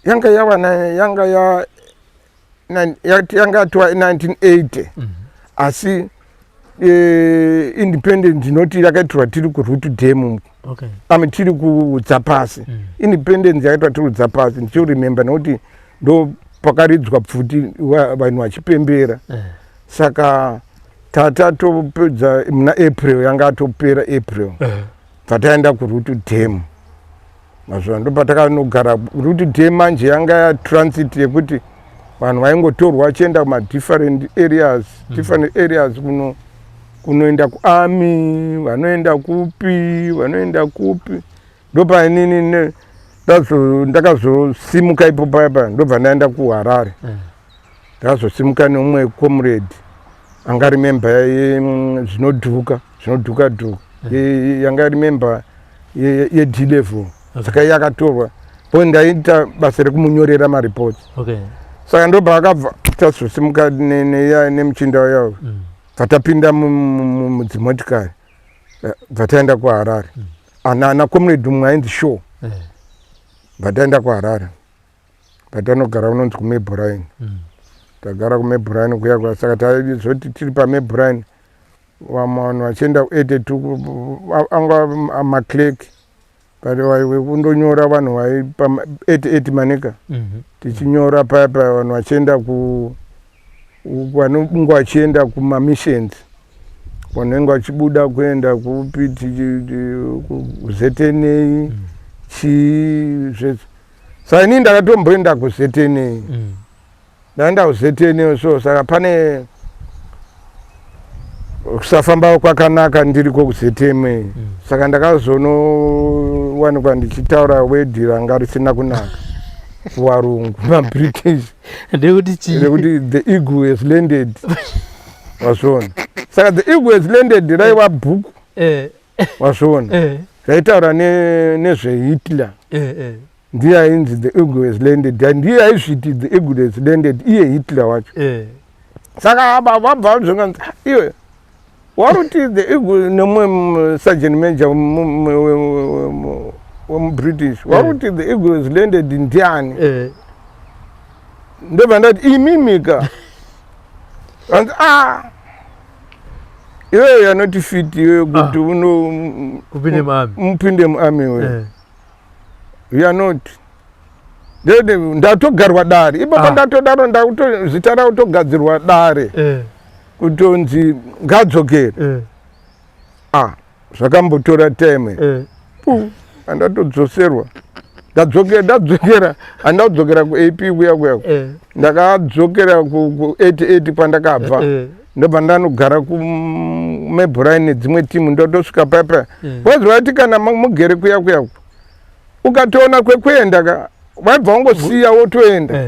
yanga ya 1980 asi independent noti yakaitwa tiri kuRoot Dam tiri kudzapasi independence yakaitwa tiri kudzapasi ndichiremember nokuti ndo pakaridzwa pfuti vanhu vachipembera saka tata topedza muna April yanga atopera April pataenda kuRoot Dam mazvino ndo patakanogara. Root Dam manje yanga yatransit yekuti vanhu vaingotorwa vachienda kuma different areas kunoenda kuarmy, vanoenda kupi ndo painini ndakazosimuka ipo paya ndobva ndaenda kuHarare. Ndakazosimuka neumwe comrade anga ari member zvinodhuka yanga ari member D-level. Saka yakatorwa po ndaita basa rekumunyorera maripoti. Saka ndobva akabva tazosimuka nemuchinda yavo vatapinda mudzimotikari vataenda kuHarare. Ana comrade mumwe ainzi Shaw vataenda kuHarare vatanogara unonzi kuMebrine. Tagara kuMebrine kuya saka taizoti tiri paMebrine vanhu vachienda ku82 anga maclerk kundonyora vanhu vaipa 88 manika tichinyora paya vanhu vachienda vanonge vachienda kumamissions vanenge vachibuda kuenda kupi kuZNA zvese. Saka inini ndakatomboenda kuZNA ndaenda kuZNA so saka pane kusafamba kwakanaka ndiriko kuZNA. Saka ndakazonowanikwa ndichitaura wedhi ranga risina kunaka kuvarungu maBritish ndekuti the eagle has landed wazvona. Saka the eagle has landed raiva bhuku wazvona raitaura nezveHitler ndiye ainzi the eagle has landed ndiye aizviti the eagle has landed iye Hitler wacho. Saka vabva zvonganzi iwe waruti the eagle nemumwe sergeant major wemuBritish waruti the eagle has landed ndiani ndobva ndati imimika anzi iweyo yanoti fit iweyo kuti mupinde muarmy we you are not. Ndatogarwa dare ipapo ndatodaro zita ravo togadzirwa dare kutonzi ngadzokere zvakambotora time andatodzoserwa ndadzokera handaudzokera kuAP kuya ndakadzokera ku88 pandakabva ndobva ndanogara kuMebrine nedzimwe timu ndotosvika paya wazwa kuti kana mugere kuya ukatoona kwekuenda vaibva wangosiya wotoenda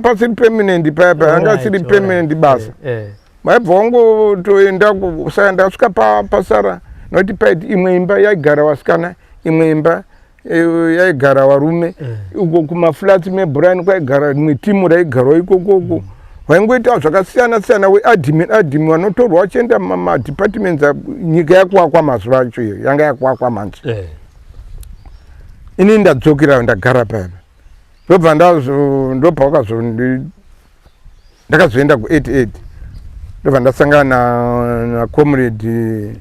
pasiri permanent paya anga siri permanent basa vaibva wangotoenda. Saka ndasvika pasara nokuti paiti imwe imba yaigara vasikana imwe imba yaigara varume uko kumaflats meBrine kwaigara rimwe timu raigarawo ikokoko vaingoita zvakasiyana weadmin vanotorwa vachienda mamadepartments nyika yakuwakwa mazuva acho iyo yanga yakuwakwa manje. Inini ndadzokera ndagara paya ndobva ndobva ndakazoenda ku88 ndobva ndasangana nacomrade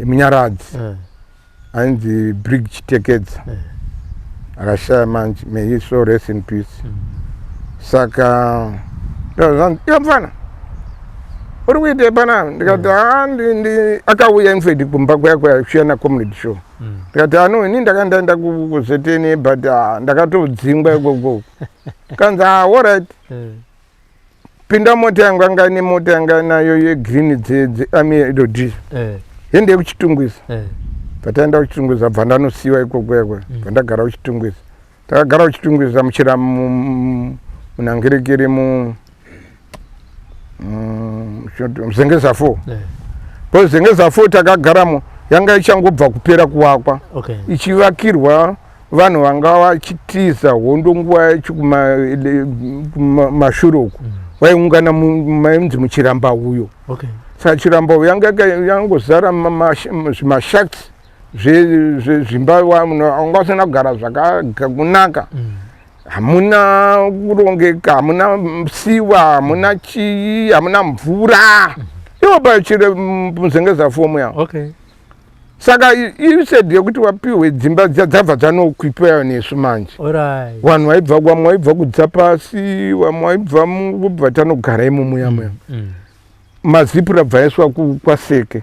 Munyaradzi ainzi Brig Chitekedza akashaya manje, may he so rest in peace. Saka iwe mfana uri kuite pana ndikati akauya infedi kumba kwaya kushiya nacomrade Shaw ndikati inini ndakandaenda kuZNA but ndakatodzingwa ikoko kanzi alright pinda mota yangu anga ine mota yanga nayo yegreen dzearmy lodge yende kuchitungwisa pataenda kuchitungwisa bva ndanosiyiwa ikoko bva ndagara kuchitungwisa takagara kuchitungwisa muchira munangerekere Mzengeza 4 po Mzengeza 4 takagaramo yanga ichangobva kupera kuwakwa ichivakirwa vanhu vanga vachitiza hondo nguva yechikumashuroku vaiungana mainzi muchiramba uyo. Saka chiramba uyo yangozara zvimashacks zvezvimba anga usina kugara zvakanaka hamuna kurongeka, hamuna msiwa, hamuna chii, hamuna mvura. Iwo bachire muzengeza fomu ya. Okay. Saka isedye kuti wapiwe dzimba dzabva dzanokwipwa nesu manje. Alright. Vanhu vaibva kwamwe vaibva kudza pasi, vamwe vaibva kubva tanogara imomo yamwe. Mazipura bvaiswa kwaseke.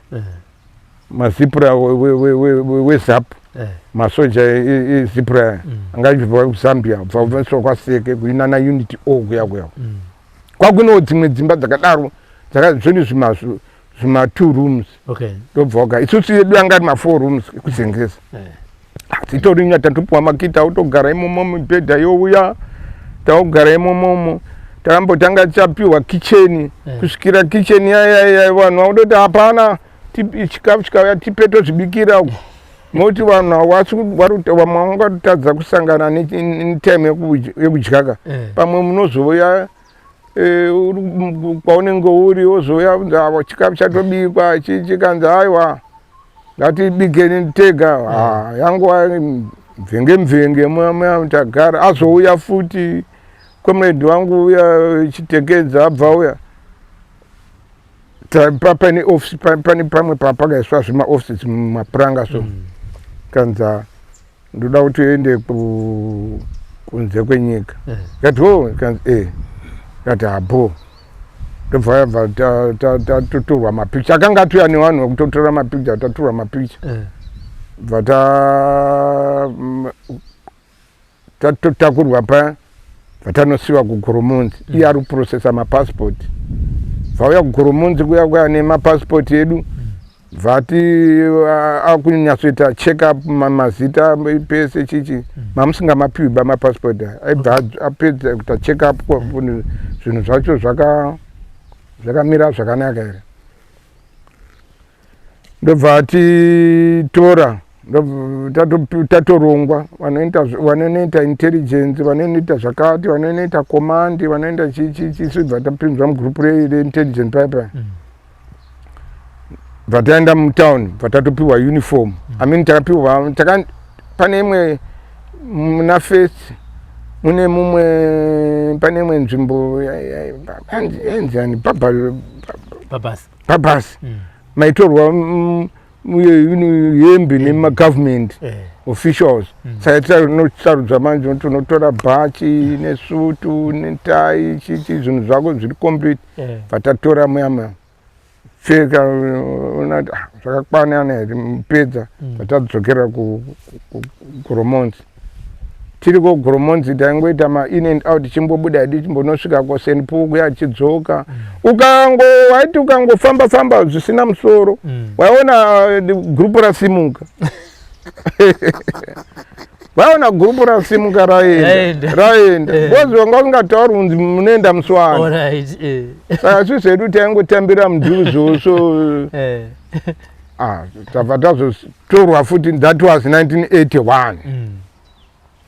Mazipura weZAPU. Masoja ezipura angabva kuZambia bvaiswa kwaseke kuinana unity kuya. Kwakuno dzimwe dzimba dzakadaro dzakazvoni zvima 2 rooms. Okay. Ndobvoka isusu yedu angari ma 4 rooms kuzengeza. Titori nyatatupuwa makita utogara imomo mibhedha youya taugara imomo takambotanga chapiwa kitchen kusvikira kitchen yaya vanhu vaudoti hapana chikafu chikauya tipeto zvibikira moti vanhu varuta kusangana netime yekudya pamwe munozouya kwaunenge uri wozouya chikafu chatobikwa chikanzi aiwa ngatibikeni tega yanguva mvenge tagara azouya futi comrade wangu uya chitekedza abva uya pane office pane pamwe pakaiswa zvima offices mumapuranga so kanza ndoda kuti uende kunze kwenyika ngati kanzi ngati hapo ndobva yabva tatotorwa mapicha akanga tuya nevanhu vekutotora mapicha tatorwa mapicha bva tatakurwa paya vatanosiwa kugoromonzi iye ari kuprocessa mapassport vauya kugoromonzi kuya nemapassport edu vati akunyatsoita check up mazita pese chichi mamusingamapiwi bamapassport aibva apedza kuita check up zvinhu zvacho zvakamira zvakanaka here ndobva atitora tatorongwa vanoita intelligence vanoita zvakati vanoita command vanoita chichi bva tapinzwa mugrupu reintelligence paipa bva taenda mutown bva tatopiwa uniform takapiwa pane imwe muna first mune mumwe pane imwe nzvimbo enzani babasi maitorwa hembe nemagovernment officials saka tinosarudzwa manje tinotora bhachi nesutu netai chichi zvinhu zvako zviri complete vatatora muyama pfeka unati zvakakwana here mupedza vatadzokera kuGoromonzi tiri kuGoromonzi taingoita ma in and out chimbobuda hedu chimbonosvika kwaSt Paul kuya chidzoka waiti ukangofamba zvisina musoro waiona gurupu rasimuka waiona gurupu rasimuka raenda bozi wanga usingatauri unzi munoenda muswana saka sisi hedu taingotambira mudhuruzoso tabva tazotorwa futi that was 1981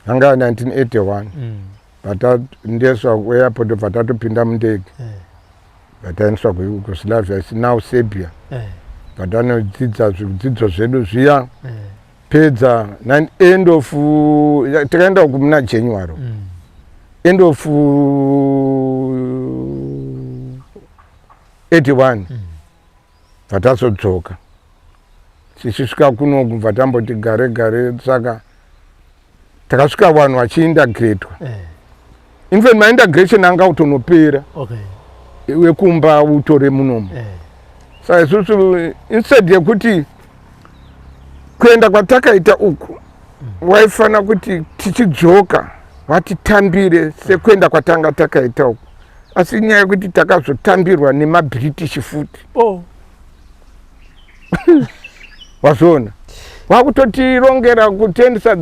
anga 1981 vatandeswa kuairport vatatopinda mundege vataendeswa kuYugoslavia is now Serbia vatanodzidza zvidzidzo zvedu zviya pedza end of tikaenda kumuna January end of 81 vatazodzoka tichisvika kuno kubva tamboti gare saka takasvika vanhu vachiintegratwa infact maintegration anga utonopera wekumba utore munomo saka isusu instead yekuti kuenda kwatakaita uku waifana kuti tichidzoka vatitambire sekuenda kwatanga takaita uku asi nyaya yekuti takazotambirwa nemaBritish futi wazona wakutotirongera kutiendesa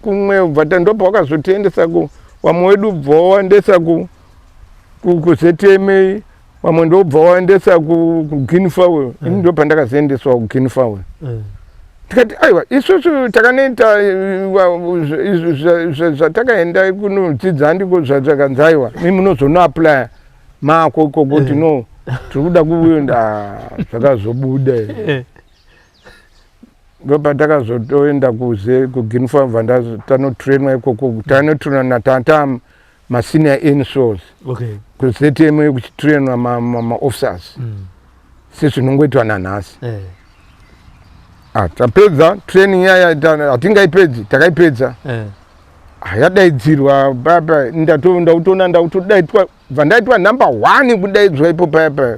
kumwe bva ndopa wakazotiendesa wamwe wedu bva waendesa kuZMA wamwe ndobva waendesa kuGuinea ini ndo pandakazoendeswa kuGuinea tikati aiwa isusu takanoita zvatakaenda kunodzidza ndiko zvakanzaiwa mimi munozonoapply mako kuti no tiri kuda kuenda zvakazobuda ndopa takazotoenda kuGinfa Vandazi tanotrainwa ikoko tanotrainwa natanta masenior NSOs kuzetemo kuchitrainwa maofficers sezvinongoitwa nanhasi tapedza training yaya hatingaipedzi takaipedza yadaidzirwa papa ndautodaitwa vandaitwa number 1 kudaidzwa ipo papa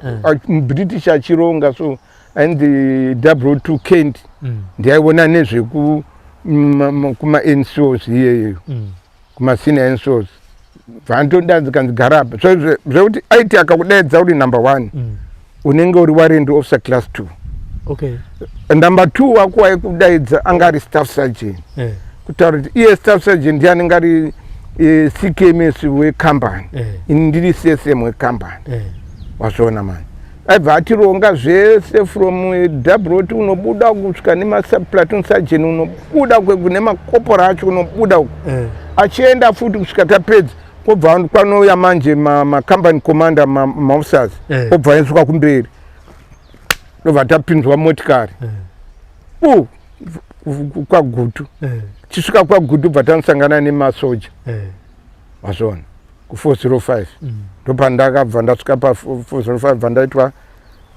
British achironga so and the W2 Kent ndaiona nezveku kuma NSOs iyeyo kuma senior NSOs vantodanzika ndigara apa so zvekuti aiti akakudaidza uri number 1 unenge uri warrant officer class 2 number 2 wako waikudaidza anga ari staff sergeant kutaura kuti iye staff sergeant ndiye anenge ari CKMS wecompany ini ndiri CSM wecompany wazviona mani aibva atironga zvese from W2 unobuda kusvika nemasubplatoon sergeant unobuda nemakorporal acho unobuda achienda futi kusvika tapedza kwobva kwanouya manje macompany commander maofficers obva aisuka kumberi ndobva tapinzwa motikari kwagutu chisvika kwagutu bva tanosangana nemasoja wazviona ku405 ndopandakabva ndasvika pa405 bva ndaitwa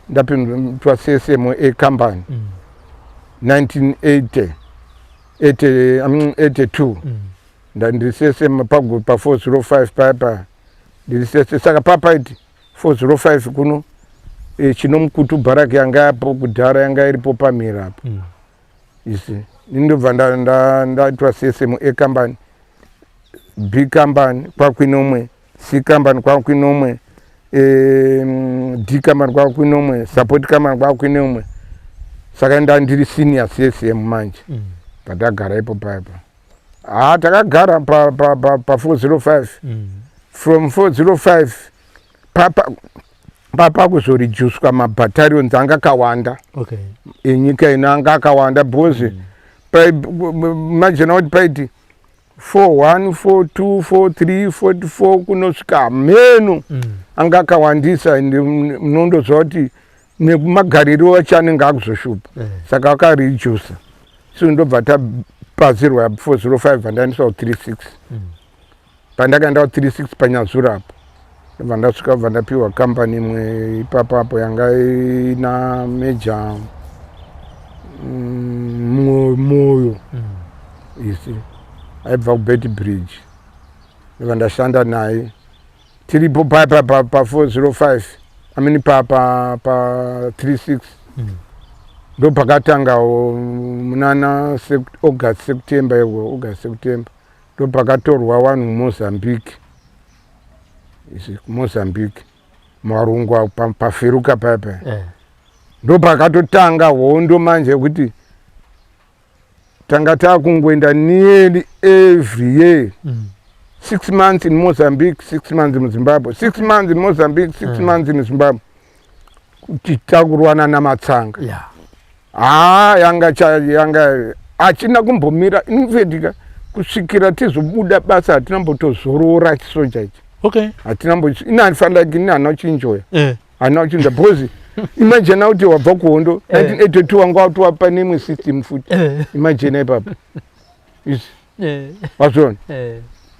ndapinzwa CSM ecompany 1982 ndiri CSM pa405 papa ndiri CSM saka papaiti 405 kuno chinomukutu bharaki yanga yapo kudhara yanga iripo pamira apo isi ndobva ndaitwa CSM ecompany B company kwakwinomwe C company kwakwinomwe D company kwakwinomwe support company kwakwinomwe saka ndandiri senior CSM manje patagara ipo papa takagara pa 405 from 405 papa kuzoreducwa mabattalions anga akawanda enyika ino anga akawanda because imagine kuti paiti 41 42 43 44 kunosvika meno anga akawandisa ende munondozva kuti nemagariro acho anenge akuzoshupa saka akaredusa so ndobva tapazirwa 405 vandaendeswa ku36 pandakaenda ku36 panyazura apo ndobva ndasvika bva ndapiwa company imwe ipapapo yanga ina meja moyo isi aibva kubet bridge ndobva ndashanda naye tiripo pa 405 amini pa 36 ndo pakatanga munana August September ndo pakatorwa vanhu Mozambique isi Mozambique marungwa paferuka papa ndo pakatotanga hondo manje kuti tanga takungoenda nearly every year 6 months in Mozambique 6 months in Zimbabwe 6 months in Mozambique 6 months in Zimbabwe tichakurwana namatsanga yanga achina kumbomira infedika kusvikira tizobuda basa hatinambotozorora chisoja ichi inanifanira kini hanauchinjoya hanauchinjoya because imagine kuti wabva kuhondo 1982 wanga watowa pane imwe system futi imagine ipapa wazvona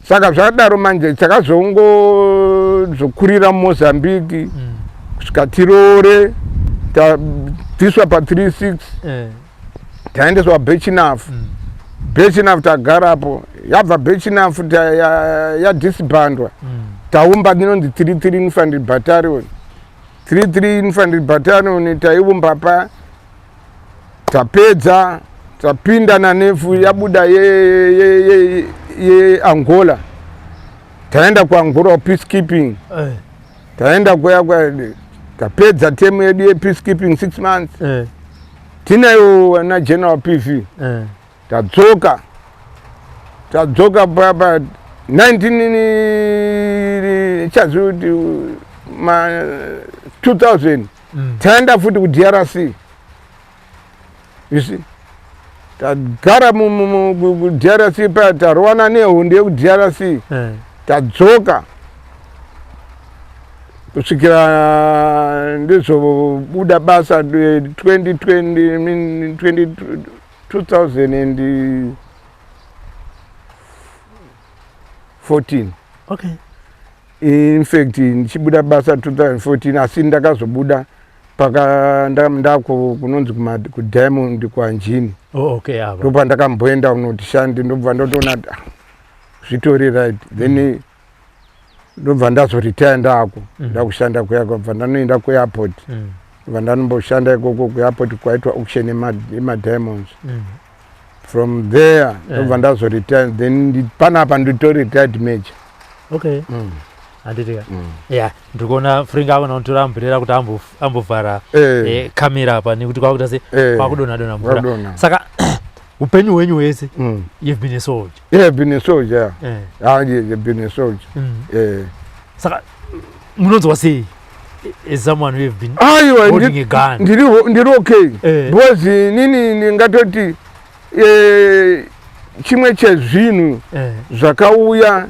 saka zvakadaro manje takazongozokurira mumozambiki kusvika tirore tabviswa pa36 taendeswa Bechinaf Bechinaf tagarapo yabva Bechinaf yadisbandwa taumba inonzi 33 Infantry Battalion 33 Infantry Battalion taiumba pa tapedza tapinda nanefu yabuda ye Angola taenda kuAngola peacekeeping taenda kwa tapedza temu yedu yepeacekeeping 6 months tinayo na general PV tadzoka papa 2000 taenda futi kuDRC you see tagara DRC pa tarwana nehondo yekuDRC tadzoka kusvikira ndizobuda basa 2020 2014. Okay. In fact ndichibuda basa 2014 asi ndakazobuda paka ndako kunonzi ku Diamond kwa Njini. Okay aba. Ndopa ndakamboenda unotishandi ndobva ndotoona zvitori right then ndobva ndazoretire ndako ndakushanda kuyako bva ndanoenda ku airport bva ndanomboshanda ikoko ku airport kwaitwa auction ema Diamonds. From there ndobva ndazoretire then panapa nditori retired major. Okay. Anditika. Yeah, ndikuona Fringa ako notora mbirera kuti ambovhara kamera apa nekuti kwakuita se kwakudona mvura. Saka upenyu hwenyu hwese you've been a soldier. Yeah, I've been a soldier. I've been a soldier. Saka munonzwa sei as someone who have been holding a gun? Ndiri okay. Because nini ningatoti chimwe chezvinhu zvakauya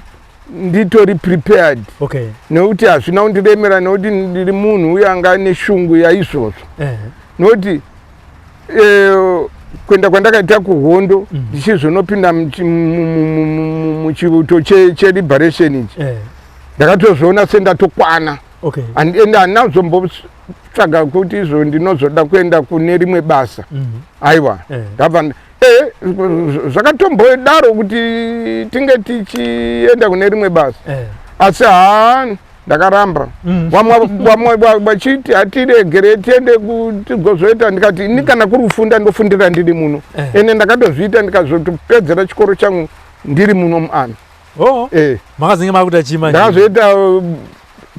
nditori prepared. Okay. Nekuti hazvina kundiremera nekuti ndiri munhu uya anga ane shungu yaizvozvo. Nekuti kuenda kwandakaita kuhondo ndichizonopinda muchiuto cheliberation ichi ndakatozviona sendatokwana. Okay. Ende handina kuzombotsvaga kuti izvo ndinozoda kuenda kune rimwe basa. Aiwa ndabva zvakatombodaro kuti tinge tichienda kune rimwe basa. Asi ndakaramba. Vamwe vachiti hatiregere tiende tigozoita ndikati ini kana kuri kufunda ndofundira ndiri muno. Ende ndakatozviita ndikazotopedzera chikoro changu ndiri muno muAna. Makazinge makuita chima. Ndakazoita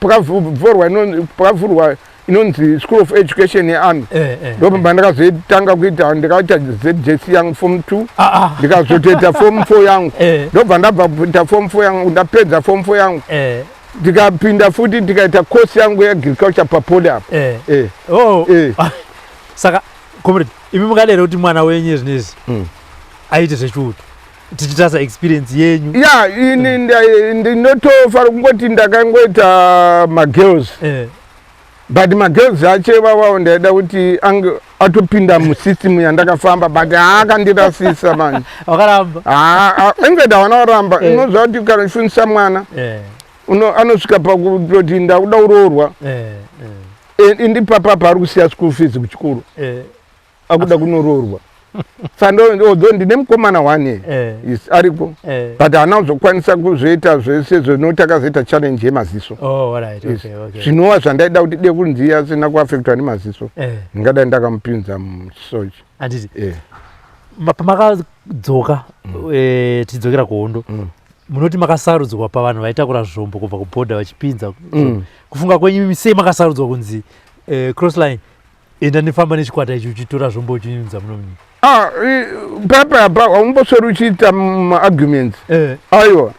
pakavhurwa inonzi School of Education yeArmy. Ndobva ndakazoitanga kuita ndikaita ZJC yangu form 2 ndikazotoita form 4 yangu. Ndobva ndabva kuita form 4 yangu ndapedza form 4 yangu ndikapinda futi ndikaita course yangu yeagriculture papoli apa. Saka comrade imi mukadera kuti mwana wenyu zvinezvi aite zvechiuto tichitasa experience yenyu. Yeah, ndinotofara kungoti ndakangoita magirls. But magirls ache wawo ndaida kuti atopinda musystem yandakafamba but akandirasisa manje. Wakaramba. Ingeda wanaoramba inoziva kuti kana uchifundisa mwana anosvika pakutoti ndakuda kuroorwa indi papa pari kusiya school fees kuchikoro akuda kunoroorwa. Although ndine mukomana one ariko but haana kuzokwanisa kuzviita zvese zvinoti akazoita challenge yemaziso. Zvinova zvandaida kuti dei kunzi asina kuafectwa nemaziso ndingadai ndakamupinza musochi. Handiti pamakadzoka tidzokera kuhondo munoti makasarudzwa pavanhu vaitakura zvombo kubva kubhodha vachipinza kufunga kwenyu sei makasarudzwa kunzi Crossline enda ndifamba nechikwata ichi uchitora zvombo uchiunza muno munyika? Papa haumbosweri uchiita maarguments. Aiwa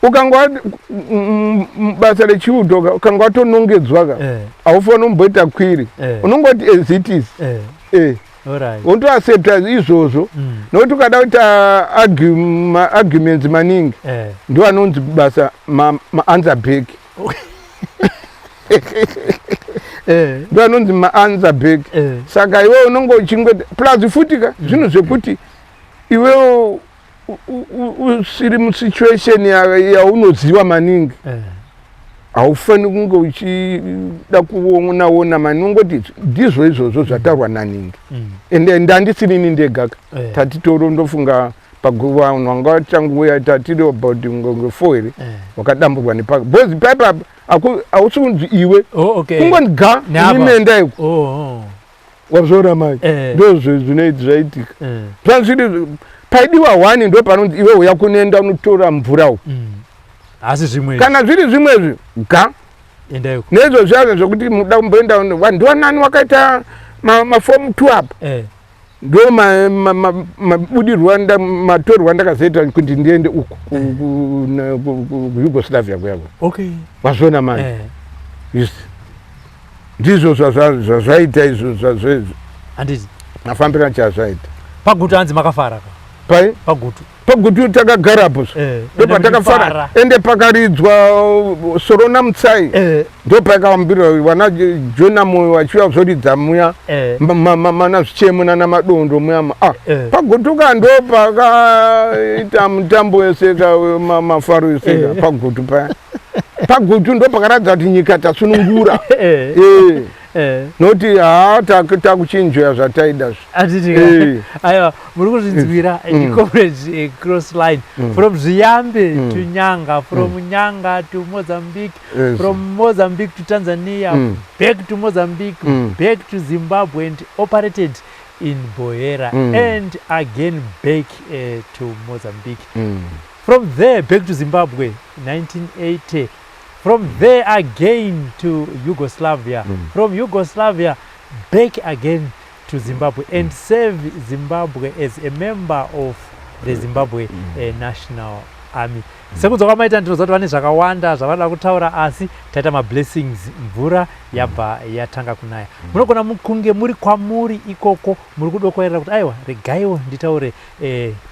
ukanga basa rechiuto ukanga watonongedzwa haufaniri kumboita kwiri unongoti as it is. Untoaccepta izvozvo nokuti ukada kuita arguments maningi ndo anonzi basa maanswer back. Ndo anonzi maanswer back. Saka iwe unonge uchingoti plus futika zvinhu zvekuti iwe usiri musituation yaunoziva maningi haufaniri kunge uchida kuona maningi ungoti ndizvo izvozvo zvataurwa naningi ende ndandisirini ndegaka tatitoro ndofunga paguva unhu wanga wachanguuya tatiri about nge4 here wakadamburwa nepaka because paipa hausi kunzi iwe kungoni ga inimenda iko wazora mai ndozvo zvinoiti zvaitika zvazviri paidiwa 1 ndo panonzi iwe uya kunoenda unotora mvura uku asi zvimwe kana zviri zvimwezvi ga nezvo zvazo zvokuti muda kumboenda ndiwanani wakaita mafomu 2 apa ndo mabudirwa matorwa ndakazoita kuti ndiende uku kuYugoslavia kuyako wazona mani ndizvo zvazvaita izvo zvazvo izvo handiti mafambira chazvaita paguta hanzi makafara pai pagutu takagarapo ndopa takafara ende pakaridzwa soro namutsai ndopakambira wana Jona moyo wachiwa zoridza muya mana zvichemuna namadondo muyama pagutuka ndopakaita mutambo weseka mafaro eseka pagutu paya pagutu ndopakaradza kuti nyika tasunungura noti takuchinjoya zvataida aiwa muri kuzvinzwira comrade Crossline from Zviambe to Nyanga, from Nyanga to Mozambique, from Mozambique to Tanzania, back to Mozambique, back to Zimbabwe, and operated in Boera, and again back to Mozambique. From there back to Zimbabwe 1980. From there again to Yugoslavia, from Yugoslavia back again to Zimbabwe, and serve Zimbabwe as a member of the Zimbabwe National Army. Sekudzoka maita ndiro zati vane zvakawanda zvavada kutaura, asi taita mablessings, mvura yabva yatanga kunaya. Munogona mukunge muri kwamuri ikoko muri kudokoerera kuti aiwa regaiwo nditaure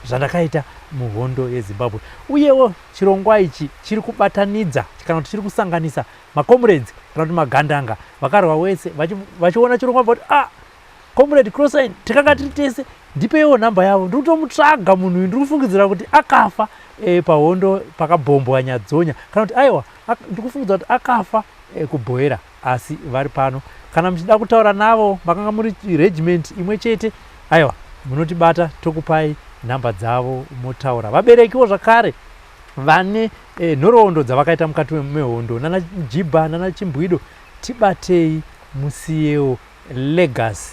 zvandakaita muhondo yeZimbabwe. Uyewo chirongwa ichi chiri kubatanidza kana kuti chiri kusanganisa macomrades kana kuti magandanga vakarwa wese vachiona chirongwa kuti comrade Crossline tikanga tiri tese, ndipeiwo nhamba yavo ndiri kutomutsvaga munhu uyu, ndiri kufungidzira kuti akafa pahondo pakabhombwa Nyadzonya, kana kuti aiwa ndiri kufungidzira kuti akafa kuBhoera, asi vari pano. Kana muchida kutaura navo makanga muri regiment imwe chete, aiwa munotibata tokupai nhamba dzavo motaura. Vaberekiwo zvakare vane nhoroondo dzavakaita mukati mehondo, nana Jibha nana Chimbwido, tibatei musiyewo legacy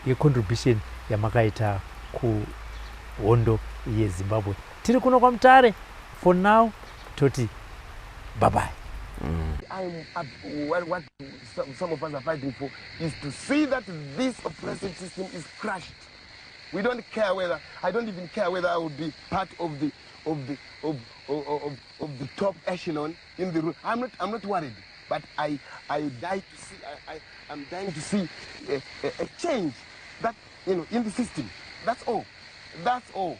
yecontribution yamakaita kuhondo yeZimbabwe. Tiri kuno kwaMutare. For now toti bye bye. What some of us are fighting for is to see that this oppressive system is crushed. We don't care whether, I don't even care whether I would be part of the top echelon in the room. I'm not worried, but I die to see. I'm dying to see a change that, you know, in the system. That's all. That's all.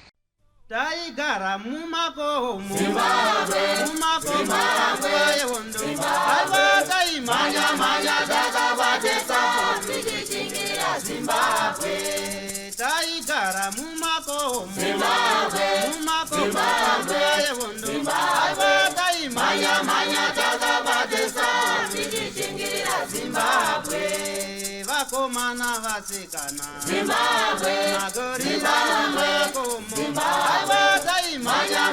Taigara mumakomo yehondo aivatai manya dzakabatesa tichichingira Zimbabwe. Taigara mumakomo yehondo aivatai manya dzakabatesa tichichingira Zimbabwe. Vakomana vasikana Zimbabwe, Magori Zimbabwe, aivatai manya